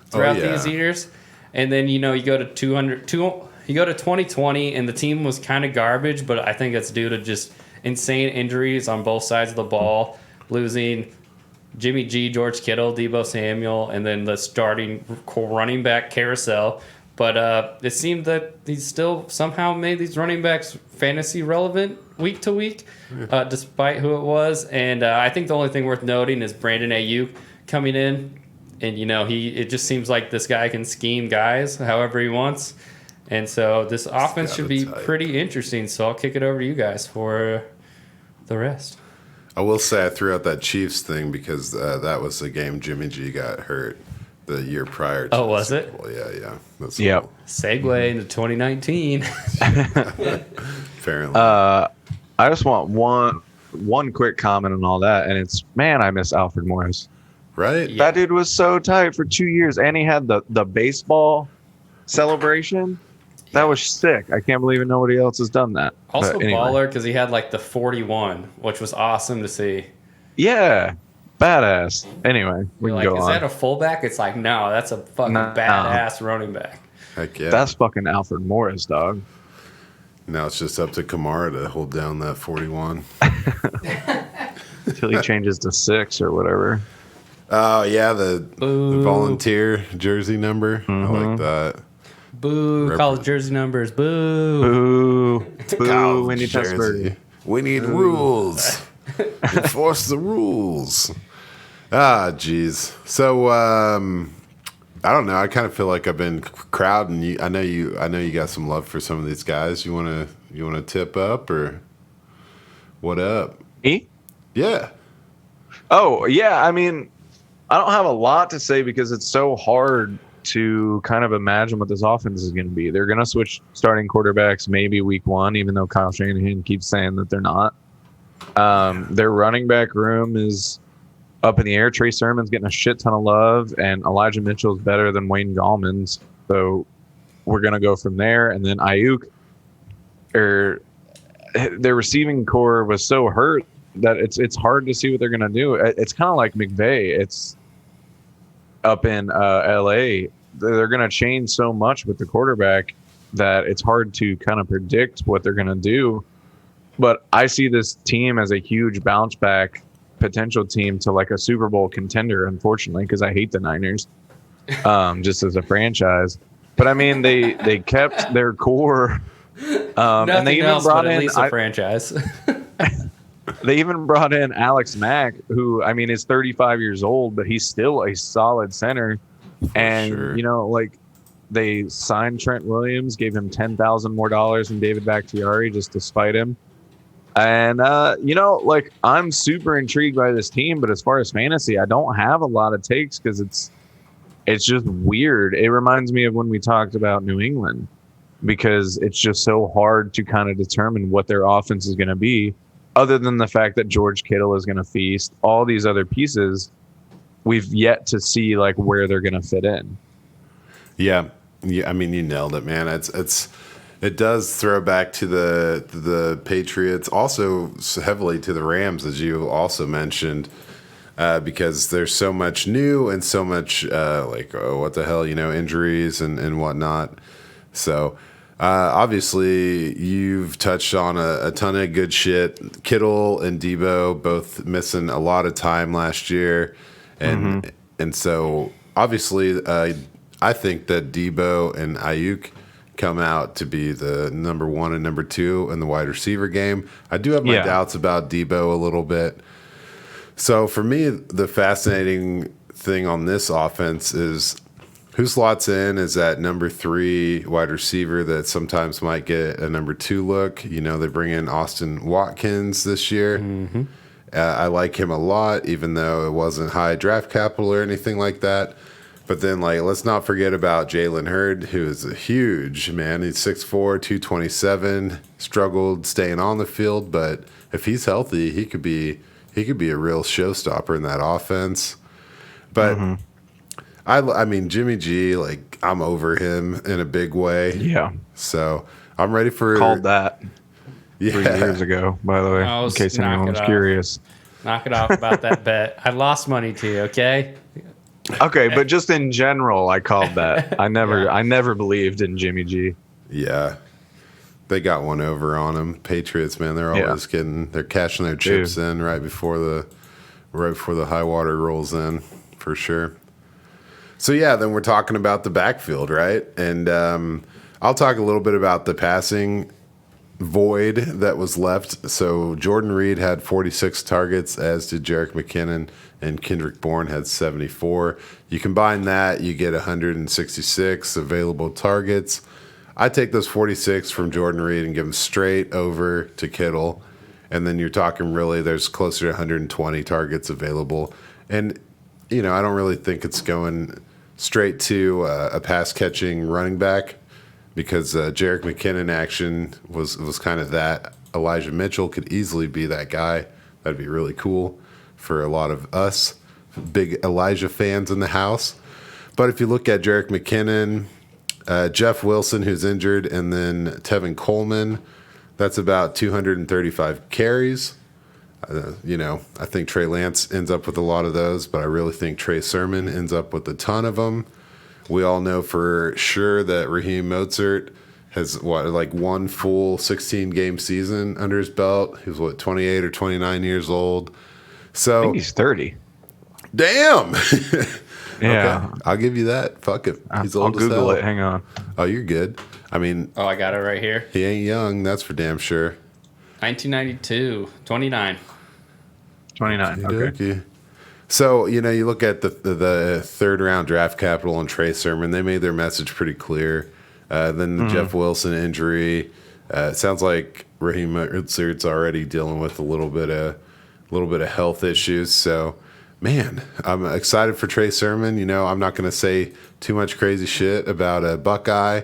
throughout these years. And then, you know, you go to 2020, and the team was kind of garbage, but I think it's due to just insane injuries on both sides of the ball, losing Jimmy G, George Kittle, Deebo Samuel, and then the starting running back carousel. But it seemed that he still somehow made these running backs fantasy relevant week to week, despite who it was. And I think the only thing worth noting is Brandon Ayuk coming in. And, you know, it just seems like this guy can scheme guys however he wants. And so this offense should be pretty interesting. So I'll kick it over to you guys for the rest. I will say I threw out that Chiefs thing because that was the game Jimmy G got hurt the year prior to was it? Bowl. Yeah. That's yep. cool. Segue into 2019. Apparently. I just want one quick comment on all that, and it's, man, I miss Alfred Morris. Right? Yeah. That dude was so tight for 2 years, and he had the baseball celebration. That was sick. I can't believe nobody else has done that. Also But anyway. baller because he had like the 41, which was awesome to see. Yeah, badass. Anyway, we You're can like, go is on. that a fullback? It's like, no, that's a fucking No. badass running back. Heck yeah. That's fucking Alfred Morris, dog. Now it's just up to Kamara to hold down that 41. Until he changes to 6 or whatever. Oh, yeah, the volunteer jersey number. I like that. Boo. College jersey numbers. Boo. Boo. Boo. College We need jersey. Testberg. We need rules. Enforce the rules. Ah, jeez. So, I don't know. I kind of feel like I've been crowding you. I know you got some love for some of these guys. You wanna tip up or what up? Me? Yeah. Oh, yeah. I mean, I don't have a lot to say because it's so hard to kind of imagine what this offense is going to be. They're going to switch starting quarterbacks maybe week 1, even though Kyle Shanahan keeps saying that they're not. Their running back room is up in the air. Trey Sermon's getting a shit ton of love, and Elijah Mitchell's better than Wayne Gallman's. So we're going to go from there. And then Ayuk, their receiving core was so hurt that it's hard to see what they're going to do. It's kind of like McVay. It's up in LA. They're going to change so much with the quarterback that it's hard to kind of predict what they're going to do. But I see this team as a huge bounce back potential team to like a Super Bowl contender, unfortunately, because I hate the Niners just as a franchise. But I mean, they kept their core, and they even brought in a franchise. They even brought in Alex Mack, who, I mean, is 35 years old, but he's still a solid center. And, sure. like they signed Trent Williams, gave him $10,000 more from David Bakhtiari just to spite him. And, like I'm super intrigued by this team. But as far as fantasy, I don't have a lot of takes because it's just weird. It reminds me of when we talked about New England because it's just so hard to kind of determine what their offense is going to be. Other than the fact that George Kittle is going to feast, all these other pieces, we've yet to see like where they're going to fit in. Yeah. I mean, you nailed it, man. It does throw back to the Patriots, also heavily to the Rams, as you also mentioned, because there's so much new and so much what the hell, injuries and whatnot. So. Obviously, you've touched on a ton of good shit. Kittle and Debo both missing a lot of time last year, and so obviously, I think that Debo and Ayuk come out to be the number 1 and number 2 in the wide receiver game. I do have my doubts about Debo a little bit. So for me, the fascinating thing on this offense is. Who slots in as that number 3 wide receiver that sometimes might get a number 2 look? They bring in Austin Watkins this year. I like him a lot, even though it wasn't high draft capital or anything like that. But then, let's not forget about Jalen Hurd, who is a huge man. He's 6'4", 227, struggled staying on the field. But if he's healthy, he could be a real showstopper in that offense. But... I mean, Jimmy G, I'm over him in a big way. Yeah. So I'm ready for... Called that 3 years ago, by the way, in case anyone was curious. Knock it off about that bet. I lost money to you, okay? Okay, but just in general, I called that. I never believed in Jimmy G. Yeah. They got one over on him. Patriots, man, they're always they're cashing their chips in right before the high water rolls in, for sure. So, then we're talking about the backfield, right? And I'll talk a little bit about the passing void that was left. So, Jordan Reed had 46 targets, as did Jerick McKinnon, and Kendrick Bourne had 74. You combine that, you get 166 available targets. I take those 46 from Jordan Reed and give them straight over to Kittle. And then you're talking really there's closer to 120 targets available. And, I don't really think it's going straight to a pass-catching running back because Jerick McKinnon action was kind of that. Elijah Mitchell could easily be that guy. That'd be really cool for a lot of us big Elijah fans in the house. But if you look at Jerick McKinnon, Jeff Wilson, who's injured, and then Tevin Coleman, that's about 235 carries. I think Trey Lance ends up with a lot of those, but I really think Trey Sermon ends up with a ton of them. We all know for sure that Raheem Mostert has one full 16-game season under his belt. He was 28 or 29 years old. So I think he's 30. Damn. Yeah, okay. I'll give you that. Fuck it. He's old I'll as Google hell. it. Hang on. Oh, you're good. I mean, I got it right here. He ain't young. That's for damn sure. 1992, 29. 29. Okay. So, you look at the third round draft capital on Trey Sermon. They made their message pretty clear. Then the Jeff Wilson injury. It sounds like Raheem Mostert's already dealing with a little bit of health issues. So, man, I'm excited for Trey Sermon. I'm not going to say too much crazy shit about a Buckeye.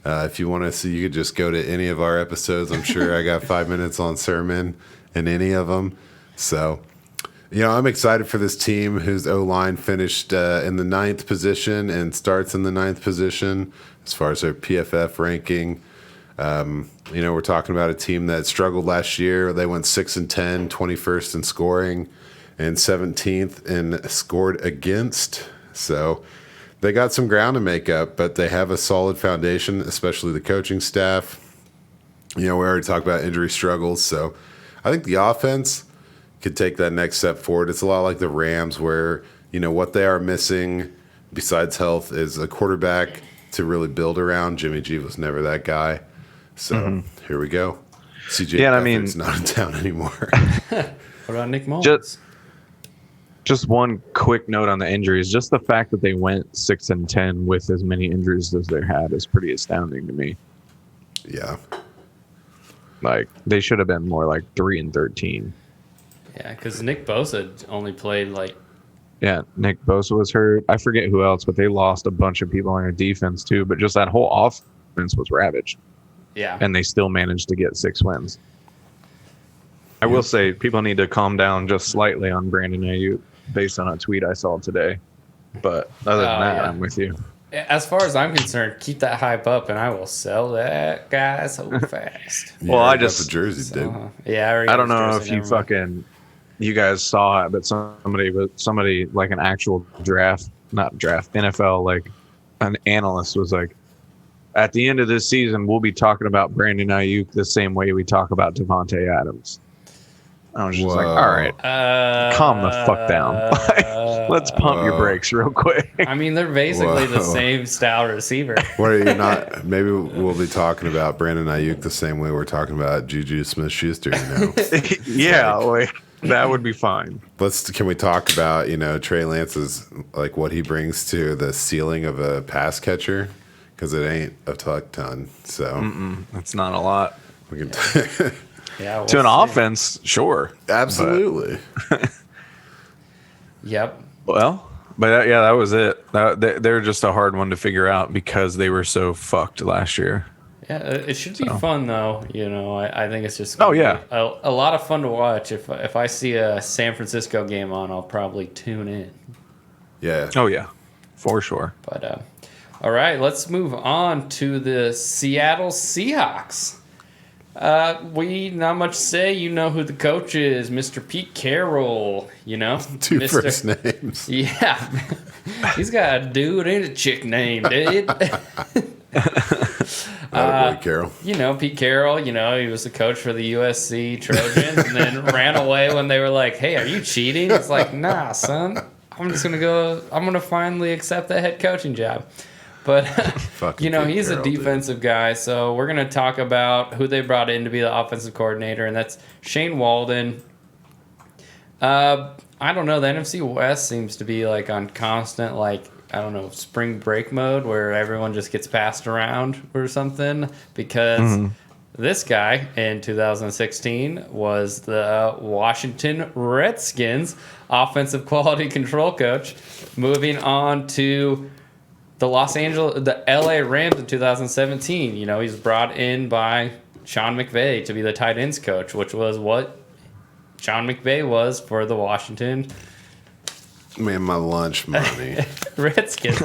If you want to see, you could just go to any of our episodes. I'm sure I got 5 minutes on Sermon in any of them. So, I'm excited for this team whose O-line finished in the 9th position and starts in the 9th position as far as their PFF ranking. We're talking about a team that struggled last year. They went 6-10, 21st in scoring, and 17th in scored against. So they got some ground to make up, but they have a solid foundation, especially the coaching staff. We already talked about injury struggles. So I think the offense could take that next step forward. It's a lot like the Rams where, what they are missing besides health is a quarterback to really build around. Jimmy G was never that guy. So here we go. CJ Yeah, I Beathard's mean- not in town anymore. What about Nick Mullins? Just one quick note on the injuries. Just the fact that they went 6-10 with as many injuries as they had is pretty astounding to me. Yeah. Like they should have been more like 3-13. Yeah, because Nick Bosa only played like. Yeah, Nick Bosa was hurt. I forget who else, but they lost a bunch of people on their defense too. But just that whole offense was ravaged, Yeah. and they still managed to get 6 wins. I will say people need to calm down just slightly on Brandon Ayuk based on a tweet I saw today. But other than that, yeah. I'm with you. As far as I'm concerned, keep that hype up, and I will sell that guy so fast. You Well, I already got just- the jersey, dude. Yeah, I, already I don't got know his if jersey, you never mind. fucking you guys saw it, but somebody like an actual NFL like an analyst was like, at the end of this season, we'll be talking about Brandon Ayuk the same way we talk about Devonta Adams. I was just like, Whoa. all right, calm the fuck down. Let's pump your Whoa. brakes real quick. I mean, they're basically the Whoa. same style receiver. What are you not? Maybe we'll be talking about Brandon Ayuk the same way we're talking about Juju Smith-Schuster. Yeah, like that would be fine. Can we talk about Trey Lance's like what he brings to the ceiling of a pass catcher? Because it ain't a ton. So That's not a lot. we can Yeah, we'll To an see. offense, sure. absolutely. Yep. But that was it. They're just a hard one to figure out because they were so fucked last year. Yeah, it should be fun though. I think it's just. Oh, yeah. a lot of fun to watch. If I see a San Francisco game on, I'll probably tune in. Yeah. Oh yeah, for sure. But all right, let's move on to the Seattle Seahawks. We not much to say. You know who the coach is, Mr. Pete Carroll. Two Mr. first names. Yeah, he's got a dude and a chick name, dude. Attaboy, Carroll. Pete Carroll, he was the coach for the USC Trojans and then ran away when they were like, hey, are you cheating? It's like, nah, son. I'm going to finally accept that head coaching job. But, Fucking Pete he's a Carroll, dude. defensive guy. So we're going to talk about who they brought in to be the offensive coordinator, and that's Shane Walden. I don't know. The NFC West seems to be like on constant, spring break mode where everyone just gets passed around or something because this guy in 2016 was the Washington Redskins offensive quality control coach, moving on to the LA Rams in 2017. He's brought in by Sean McVay to be the tight ends coach, which was what Sean McVay was for the Washington Man, my lunch money. Redskins.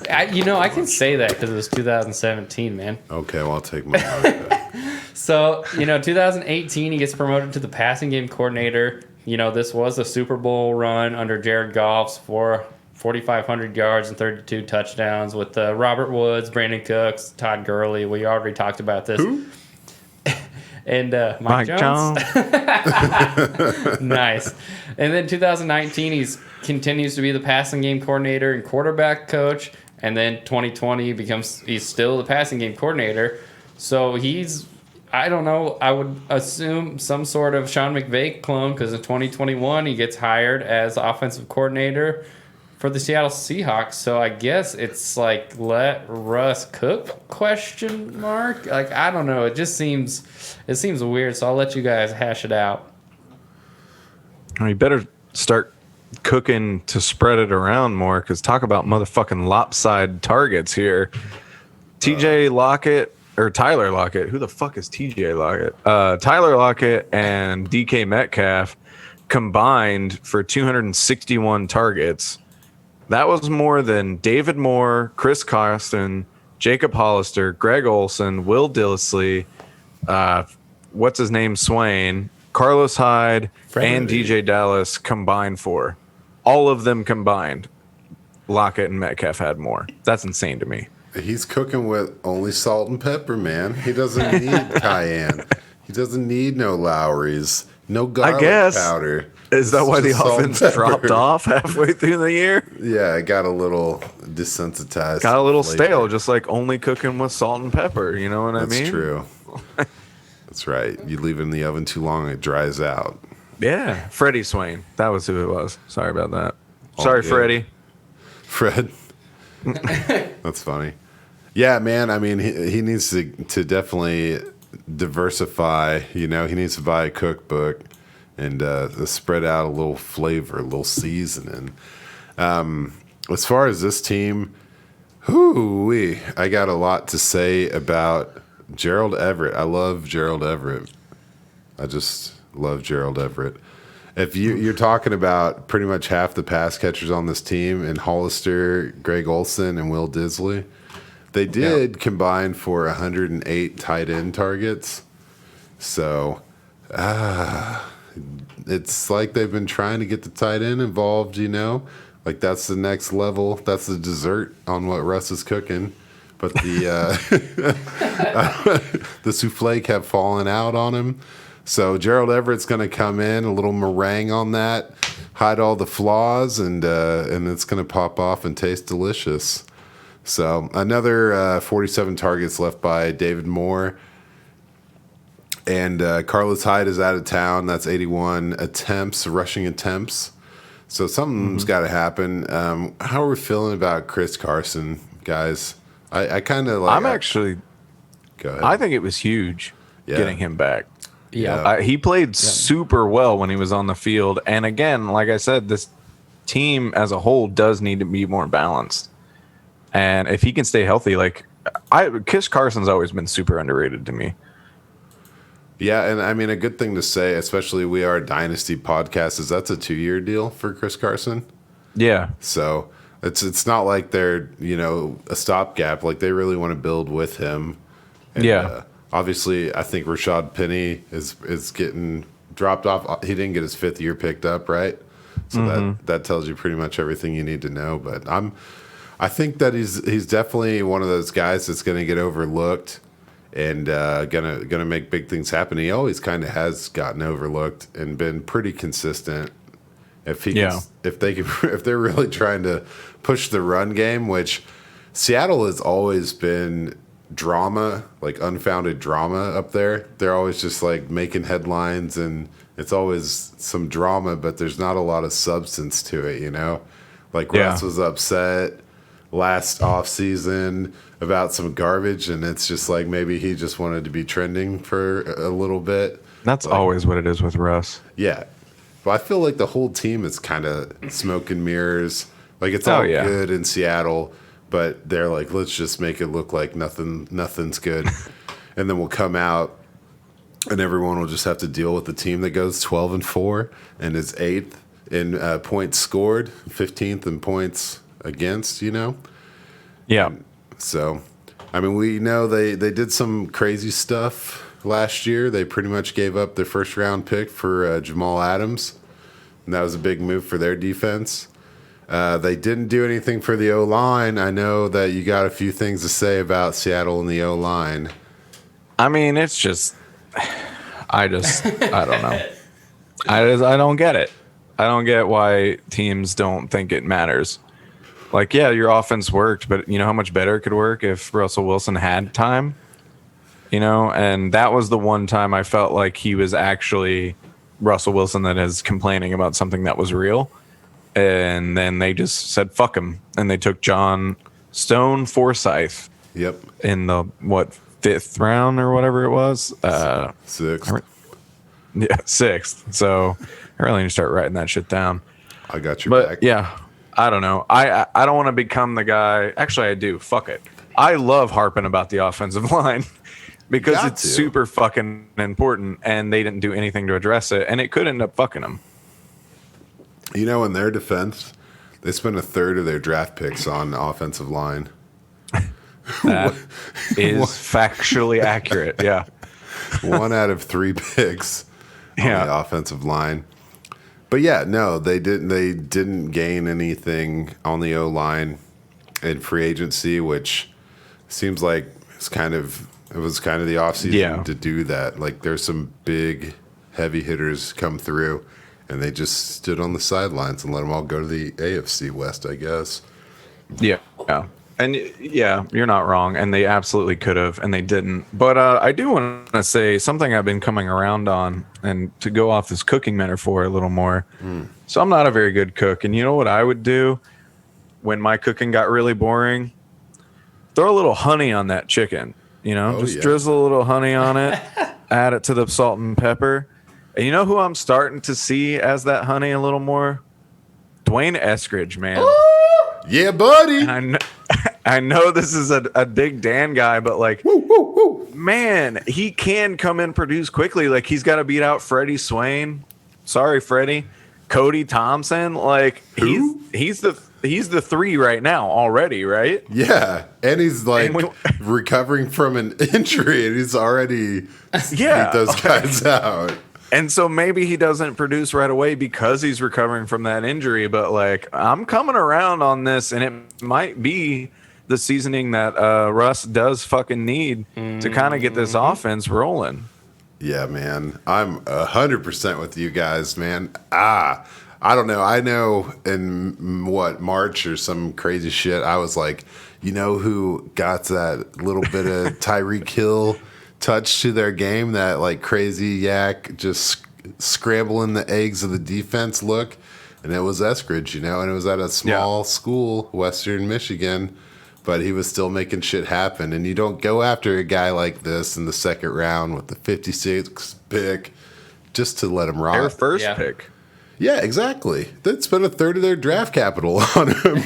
I can say that because it was 2017, man. Okay, well, I'll take my money back. So, 2018, he gets promoted to the passing game coordinator. This was a Super Bowl run under Jared Goff's for 4,500 yards and 32 touchdowns with Robert Woods, Brandon Cooks, Todd Gurley. We already talked about this. Who? And Mike Jones. Nice. And then 2019, he continues to be the passing game coordinator and quarterback coach. And then 2020 he's still the passing game coordinator. So I don't know, I would assume some sort of Sean McVay clone because in 2021 he gets hired as offensive coordinator for the Seattle Seahawks. So I guess it's like let Russ cook ? Like, I don't know. It seems weird. So I'll let you guys hash it out. You better start cooking to spread it around more because talk about motherfucking lopsided targets here. TJ Lockett or Tyler Lockett. Who the fuck is TJ Lockett? Tyler Lockett and DK Metcalf combined for 261 targets. That was more than David Moore, Chris Carson, Jacob Hollister, Greg Olson, Will Dillesley, what's his name, Swain, Carlos Hyde, and DJ Dallas combined for. All of them combined. Lockett and Metcalf had more. That's insane to me. He's cooking with only salt and pepper, man. He doesn't need cayenne. He doesn't need no Lowry's, no garlic powder. Is that It's why the just salt and offense pepper. dropped off halfway through the year? Yeah, it got a little desensitized. Got a little flavor. stale, just like only cooking with salt and pepper. You know what I mean? That's true. That's right. You leave it in the oven too long, it dries out. Yeah, Freddie Swain. That was who it was. Sorry about that. All Sorry, good. Freddie. Fred. That's funny. Yeah, man. I mean, he needs to definitely diversify. You know, he needs to buy a cookbook and spread out a little flavor, a little seasoning. As far as this team, I got a lot to say about Gerald Everett. I love Gerald Everett. I just love Gerald Everett. If you're talking about pretty much half the pass catchers on this team, and Hollister, Greg Olson, and Will Disley, they did combine for 108 tight end targets. So it's like they've been trying to get the tight end involved, you know? Like that's the next level. That's the dessert on what Russ is cooking. But the the souffle kept falling out on him. So Gerald Everett's going to come in, a little meringue on that, hide all the flaws, and it's going to pop off and taste delicious. So another 47 targets left by David Moore. And Carlos Hyde is out of town. That's 81 attempts, rushing attempts. So something's got to happen. How are we feeling about Chris Carson, guys? I kind of like... Go ahead. I think it was huge getting him back. Yeah. He played super well when he was on the field. And again, like I said, this team as a whole does need to be more balanced. And if he can stay healthy, Chris Carson's always been super underrated to me. Yeah, and I mean, a good thing to say, especially we are a Dynasty podcast, is that's a 2-year deal for Chris Carson. Yeah. So it's not like they're, a stopgap. Like, they really want to build with him. And, obviously, I think Rashad Penny is getting dropped off. He didn't get his 5th year picked up, right? So that tells you pretty much everything you need to know. But I think that he's definitely one of those guys that's going to get overlooked and gonna make big things happen. He always kind of has gotten overlooked and been pretty consistent. If they're really trying to push the run game, which Seattle has always been drama, like unfounded drama up there. They're always just like making headlines, and it's always some drama, but there's not a lot of substance to it, you know? Like Russ was upset last offseason about some garbage, and it's just like maybe he just wanted to be trending for a little bit. That's always what it is with Russ. Yeah. But I feel like the whole team is kind of smoke and mirrors. Like, it's all good in Seattle, but they're like, let's just make it look like nothing's good. And then we'll come out and everyone will just have to deal with the team that goes 12-4 and is 8th in points scored, 15th in points against, Yeah. So, I mean, we know they did some crazy stuff last year. They pretty much gave up their first-round pick for Jamal Adams, and that was a big move for their defense. They didn't do anything for the O-line. I know that you got a few things to say about Seattle and the O-line. I mean, it's just... I don't know. I don't get it. I don't get why teams don't think it matters. Like, yeah, your offense worked, but you know how much better it could work if Russell Wilson had time? And that was the one time I felt like he was actually Russell Wilson that is complaining about something that was real. And then they just said, fuck him. And they took John Stone Forsythe. Yep. In the, 5th round or whatever it was? 6th. Yeah, 6th. So I really need to start writing that shit down. I got your back. Yeah. I don't know. I don't want to become the guy. Actually, I do. Fuck it. I love harping about the offensive line because it's super fucking important, and they didn't do anything to address it, and it could end up fucking them. In their defense, they spent a third of their draft picks on offensive line. That is factually accurate. Yeah. 1 out of 3 picks on the offensive line. But yeah, no, they didn't gain anything on the O-line in free agency, which seems like it was kind of the offseason to do that. Like, there's some big heavy hitters come through, and they just stood on the sidelines and let them all go to the AFC West, I guess. Yeah. Yeah. And yeah, you're not wrong. And they absolutely could have, and they didn't. But I do want to say something I've been coming around on, and to go off this cooking metaphor a little more. So I'm not a very good cook. And you know what I would do when my cooking got really boring? Throw a little honey on that chicken. Drizzle a little honey on it, add it to the salt and pepper. And you know who I'm starting to see as that honey a little more? Dwayne Eskridge, man. Yeah, buddy. And I know this is a big Dan guy, but like, man, he can come and produce quickly. Like, he's got to beat out Freddie Swain. Sorry, Freddie. Cody Thompson. Like, he's the 3 right now already, right? Yeah, and he's like recovering from an injury, and he's already beat those guys out. And so maybe he doesn't produce right away because he's recovering from that injury. But like, I'm coming around on this, and it might be the seasoning that Russ does fucking need to kind of get this offense rolling. Yeah, man, I'm 100% with you guys, man. I don't know. I know in March or some crazy shit, I was like, you know who got that little bit of Tyreek Hill touch to their game, that like crazy yak just scrambling the eggs of the defense look, and it was Eskridge, and it was at a small school, Western Michigan, but he was still making shit happen. And you don't go after a guy like this in the second round with the 56th pick just to let him rock. Their first pick. Yeah, exactly. They'd spend a third of their draft capital on him.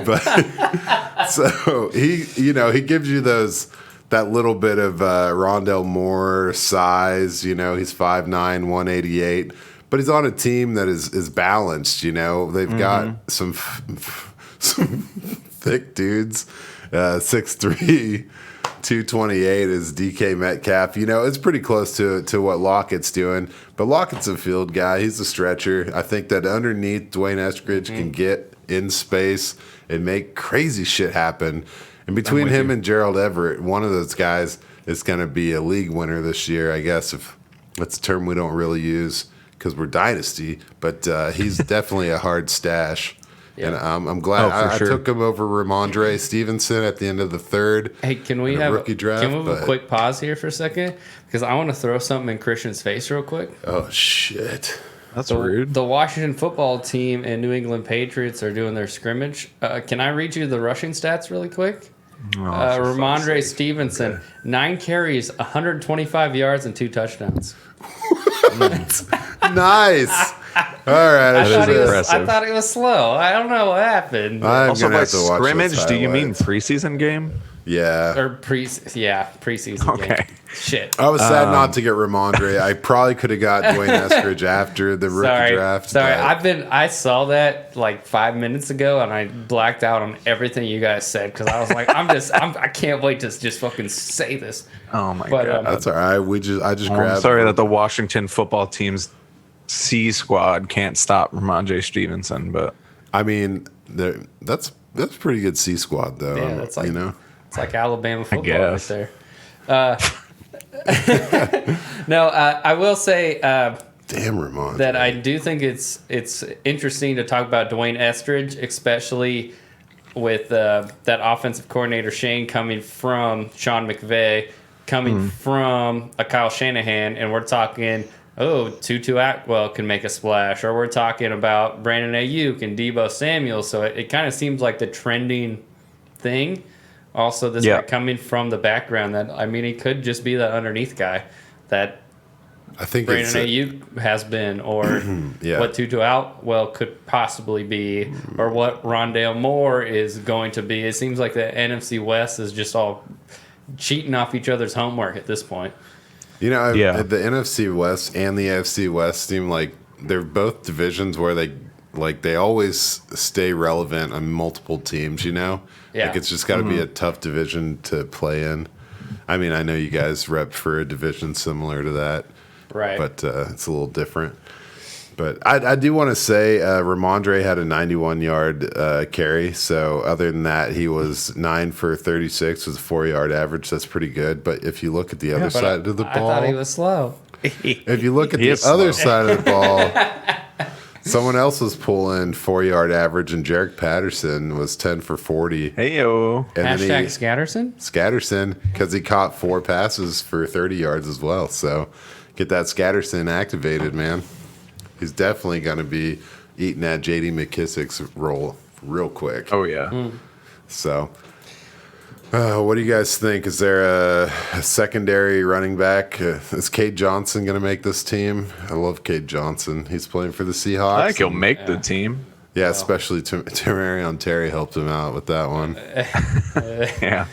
But so he gives you that little bit of Rondell Moore size. He's 5'9", 188, but he's on a team that is balanced. They've got some thick dudes, 6'3". 228 is DK Metcalf. It's pretty close to what Lockett's doing, but Lockett's a field guy. He's a stretcher. I think that underneath Dwayne Eskridge can get in space and make crazy shit happen. And between him and Gerald Everett, one of those guys is going to be a league winner this year, I guess, if that's a term we don't really use because we're dynasty, but he's definitely a hard stash. Yeah. And I'm glad I took him over Ramondre Stevenson at the end of the third. Hey, can we have rookie draft? Can we have a quick pause here for a second? Because I want to throw something in Christian's face real quick. Oh, shit. That's rude. The Washington football team and New England Patriots are doing their scrimmage. Can I read you the rushing stats really quick? Ramondre Stevenson, 9 carries, 125 yards, and 2 touchdowns. Nice. All right. I thought it was slow. I don't know what happened. Also, by scrimmage, do you mean preseason game? Yeah. Or preseason game. Shit. I was sad not to get Ramondre. I probably could have got Dwayne Eskridge after the rookie draft. Sorry, I saw that like 5 minutes ago, and I blacked out on everything you guys said because I was like, I can't wait to just fucking say this. Oh my god. That's all right. I just grabbed. I'm sorry that the Washington football team's C squad can't stop Ramondre Stevenson, but I mean, that's pretty good C squad though. Yeah, that's like it's like Alabama football right there. No, I will say, damn Ramondre, that I do think it's interesting to talk about Dwayne Eskridge, especially with that offensive coordinator Shane coming from Sean McVay, coming from a Kyle Shanahan, and we're talking. Tutu Atwell can make a splash, or we're talking about Brandon Ayuk and Deebo Samuel. So it kind of seems like the trending thing. Also, this guy coming from the background he could just be that underneath guy that I think Brandon Ayuk has been, or what Tutu Atwell could possibly be, or what Rondale Moore is going to be. It seems like the NFC West is just all cheating off each other's homework at this point. The NFC West and the AFC West seem like they're both divisions where they always stay relevant on multiple teams, Yeah. Like it's just got to be a tough division to play in. I mean, I know you guys rep for a division similar to that. Right. But it's a little different. But I do want to say Ramondre had a 91-yard carry. So other than that, he was 9 for 36 with a 4-yard average. That's pretty good. But if you look at the other side of the ball, I thought he was slow. If you look at the other side of the ball, Someone else was pulling 4-yard average, and Jarek Patterson was 10 for 40. Hey-yo. And then Hashtag Scatterson? because he caught 4 passes for 30 yards as well. So get that Scatterson activated, man. He's definitely going to be eating at J.D. McKissick's role real quick. Oh, yeah. So what do you guys think? Is there a secondary running back? Is Cade Johnson going to make this team? I love Cade Johnson. He's playing for the Seahawks. I think he'll make the team. Yeah, especially Tamarion Terry helped him out with that one. Yeah.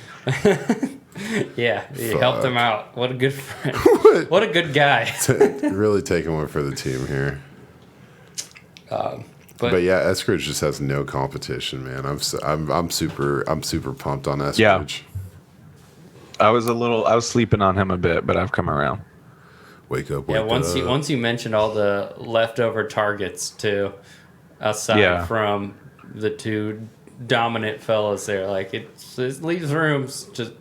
Yeah, he helped him out. What a good friend. What a good guy. Really taking one for the team here. But yeah, Eskridge just has no competition, man. I'm super pumped on Eskridge. Yeah. I was sleeping on him a bit, but I've come around. Wake up. Once you mentioned all the leftover targets too, aside from the two dominant fellas there, like it leaves rooms just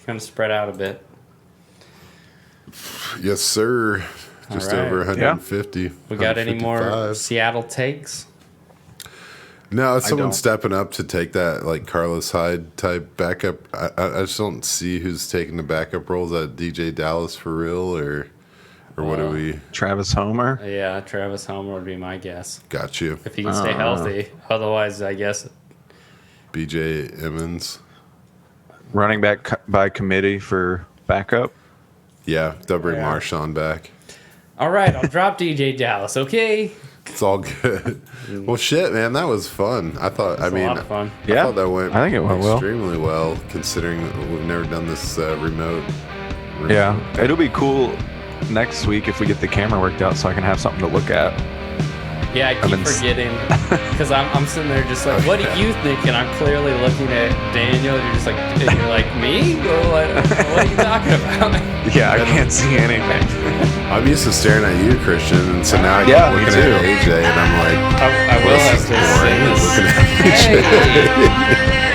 kind of spread out a bit. Yes, sir. Just over 150. Yeah. We got any more Seattle takes? No, someone stepping up to take that like Carlos Hyde type backup. I just don't see who's taking the backup roles. At DJ Dallas for real, or what are we? Travis Homer. Yeah, Travis Homer would be my guess. Got you. If he can stay healthy. Otherwise, I guess BJ Edmonds. Running back by committee for backup. Yeah, they'll bring Marshawn back. All right, I'll drop DJ Dallas, okay? It's all good. Well, shit, man, that was fun. I thought. A lot of fun. I thought that went. I think it went extremely well, considering we've never done this remote. Yeah, it'll be cool next week if we get the camera worked out, so I can have something to look at. Yeah, I keep forgetting because I'm sitting there just like, what do you think? And I'm clearly looking at Daniel. You're just like, me? What are you talking about? Yeah, I can't see anything. I'm used to staring at you, Christian, and so now I keep looking at AJ, and I'm like, I will have to say this. looking at AJ.